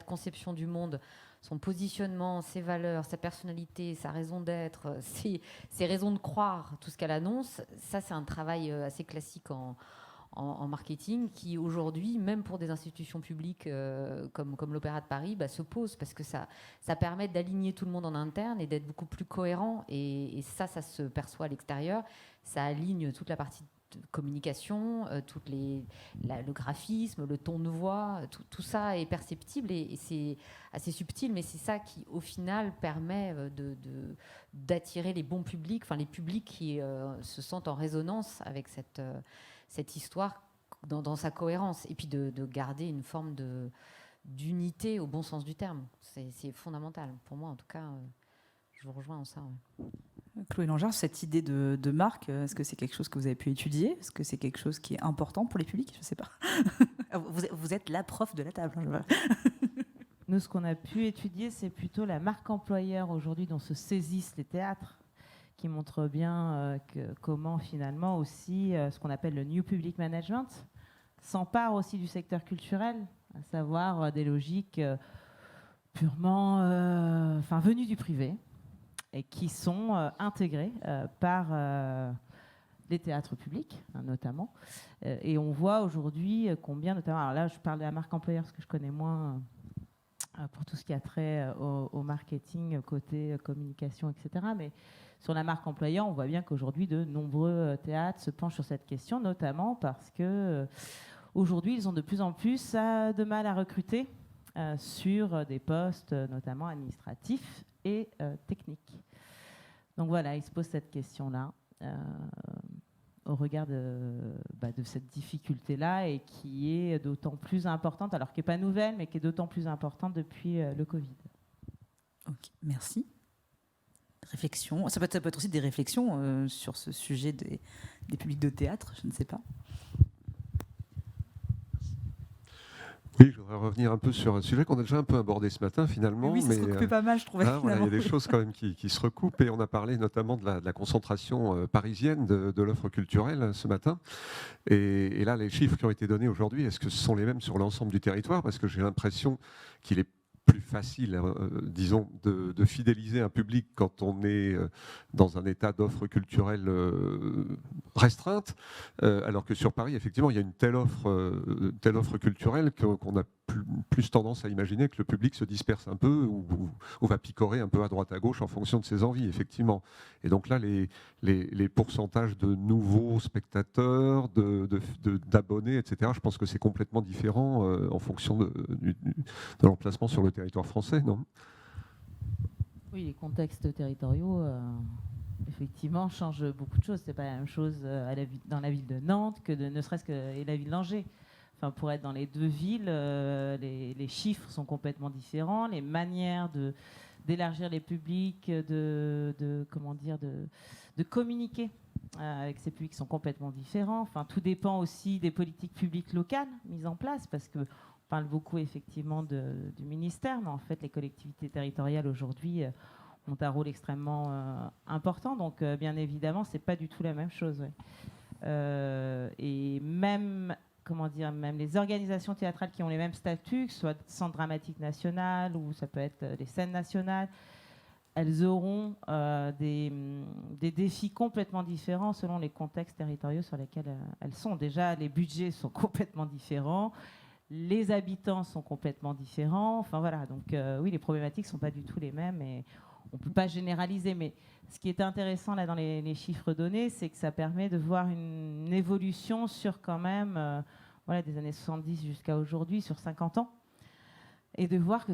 Speaker 1: conception du monde, son positionnement, ses valeurs, sa personnalité, sa raison d'être, ses raisons de croire, tout ce qu'elle annonce. Ça, c'est un travail assez classique en marketing qui aujourd'hui, même pour des institutions publiques comme l'Opéra de Paris, se pose parce que ça permet d'aligner tout le monde en interne et d'être beaucoup plus cohérent et ça se perçoit à l'extérieur. Ça aligne toute la partie de communication, le graphisme, le ton de voix, tout ça est perceptible et c'est assez subtil, mais c'est ça qui, au final, permet d'attirer les bons publics, enfin les publics qui se sentent en résonance avec cette histoire dans sa cohérence et puis de garder une forme d'unité au bon sens du terme. C'est fondamental. Pour moi, en tout cas, je vous rejoins en ça. Ouais.
Speaker 10: Chloé Langeard, cette idée de marque, est-ce que c'est quelque chose que vous avez pu étudier ? Est-ce que c'est quelque chose qui est important pour les publics ? Je ne sais pas. Vous êtes la prof de la table.
Speaker 11: Nous, ce qu'on a pu étudier, c'est plutôt la marque employeur aujourd'hui dont se saisissent les théâtres, qui montre bien comment finalement aussi ce qu'on appelle le New Public Management s'empare aussi du secteur culturel, à savoir des logiques purement venues du privé et qui sont intégrées par les théâtres publics notamment. Et on voit aujourd'hui combien notamment, alors là je parle de la marque employeur parce que je connais moins pour tout ce qui a trait au marketing, côté communication, etc. Mais sur la marque employeur, on voit bien qu'aujourd'hui, de nombreux théâtres se penchent sur cette question, notamment parce que aujourd'hui, ils ont de plus en plus de mal à recruter sur des postes, notamment administratifs et techniques. Donc voilà, ils se posent cette question-là au regard de cette difficulté-là et qui est d'autant plus importante, alors qui n'est pas nouvelle, mais qui est d'autant plus importante depuis le Covid.
Speaker 10: Ok, merci. Réflexion. Ça peut être aussi des réflexions sur ce sujet des publics de théâtre, je ne sais pas.
Speaker 7: Oui, je voudrais revenir un peu sur un sujet qu'on a déjà un peu abordé ce matin finalement.
Speaker 10: Oui, ça se recoupait pas mal, je trouvais.
Speaker 7: Voilà, il y a des choses quand même qui se recoupent et on a parlé notamment de la concentration parisienne de l'offre culturelle ce matin. Et là, les chiffres qui ont été donnés aujourd'hui, est-ce que ce sont les mêmes sur l'ensemble du territoire ? Parce que j'ai l'impression qu'il est plus facile, disons, de fidéliser un public quand on est dans un état d'offre culturelle restreinte, alors que sur Paris, effectivement, il y a une telle offre culturelle qu'on a plus tendance à imaginer que le public se disperse un peu ou va picorer un peu à droite à gauche en fonction de ses envies, effectivement. Et donc là, les pourcentages de nouveaux spectateurs, d'abonnés, etc., je pense que c'est complètement différent en fonction de l'emplacement sur le territoire français, non ?
Speaker 11: Oui, les contextes territoriaux, effectivement, changent beaucoup de choses. C'est pas la même chose dans la ville de Nantes que ne serait-ce que la ville d'Angers. Enfin, pour être dans les deux villes, les chiffres sont complètement différents, les manières d'élargir les publics, de communiquer avec ces publics sont complètement différents. Enfin, tout dépend aussi des politiques publiques locales mises en place, parce que on parle beaucoup effectivement du ministère, mais en fait les collectivités territoriales aujourd'hui ont un rôle extrêmement important. Donc bien évidemment, c'est pas du tout la même chose. Ouais. Et même les organisations théâtrales qui ont les mêmes statuts, que ce soit Centre dramatique national ou ça peut être les scènes nationales, elles auront des défis complètement différents selon les contextes territoriaux sur lesquels elles sont. Déjà, les budgets sont complètement différents, les habitants sont complètement différents. Enfin voilà, donc oui, les problématiques ne sont pas du tout les mêmes et on ne peut pas généraliser. Mais ce qui est intéressant là dans les chiffres donnés, c'est que ça permet de voir une évolution sur quand même des années 70 jusqu'à aujourd'hui, sur 50 ans. Et de voir que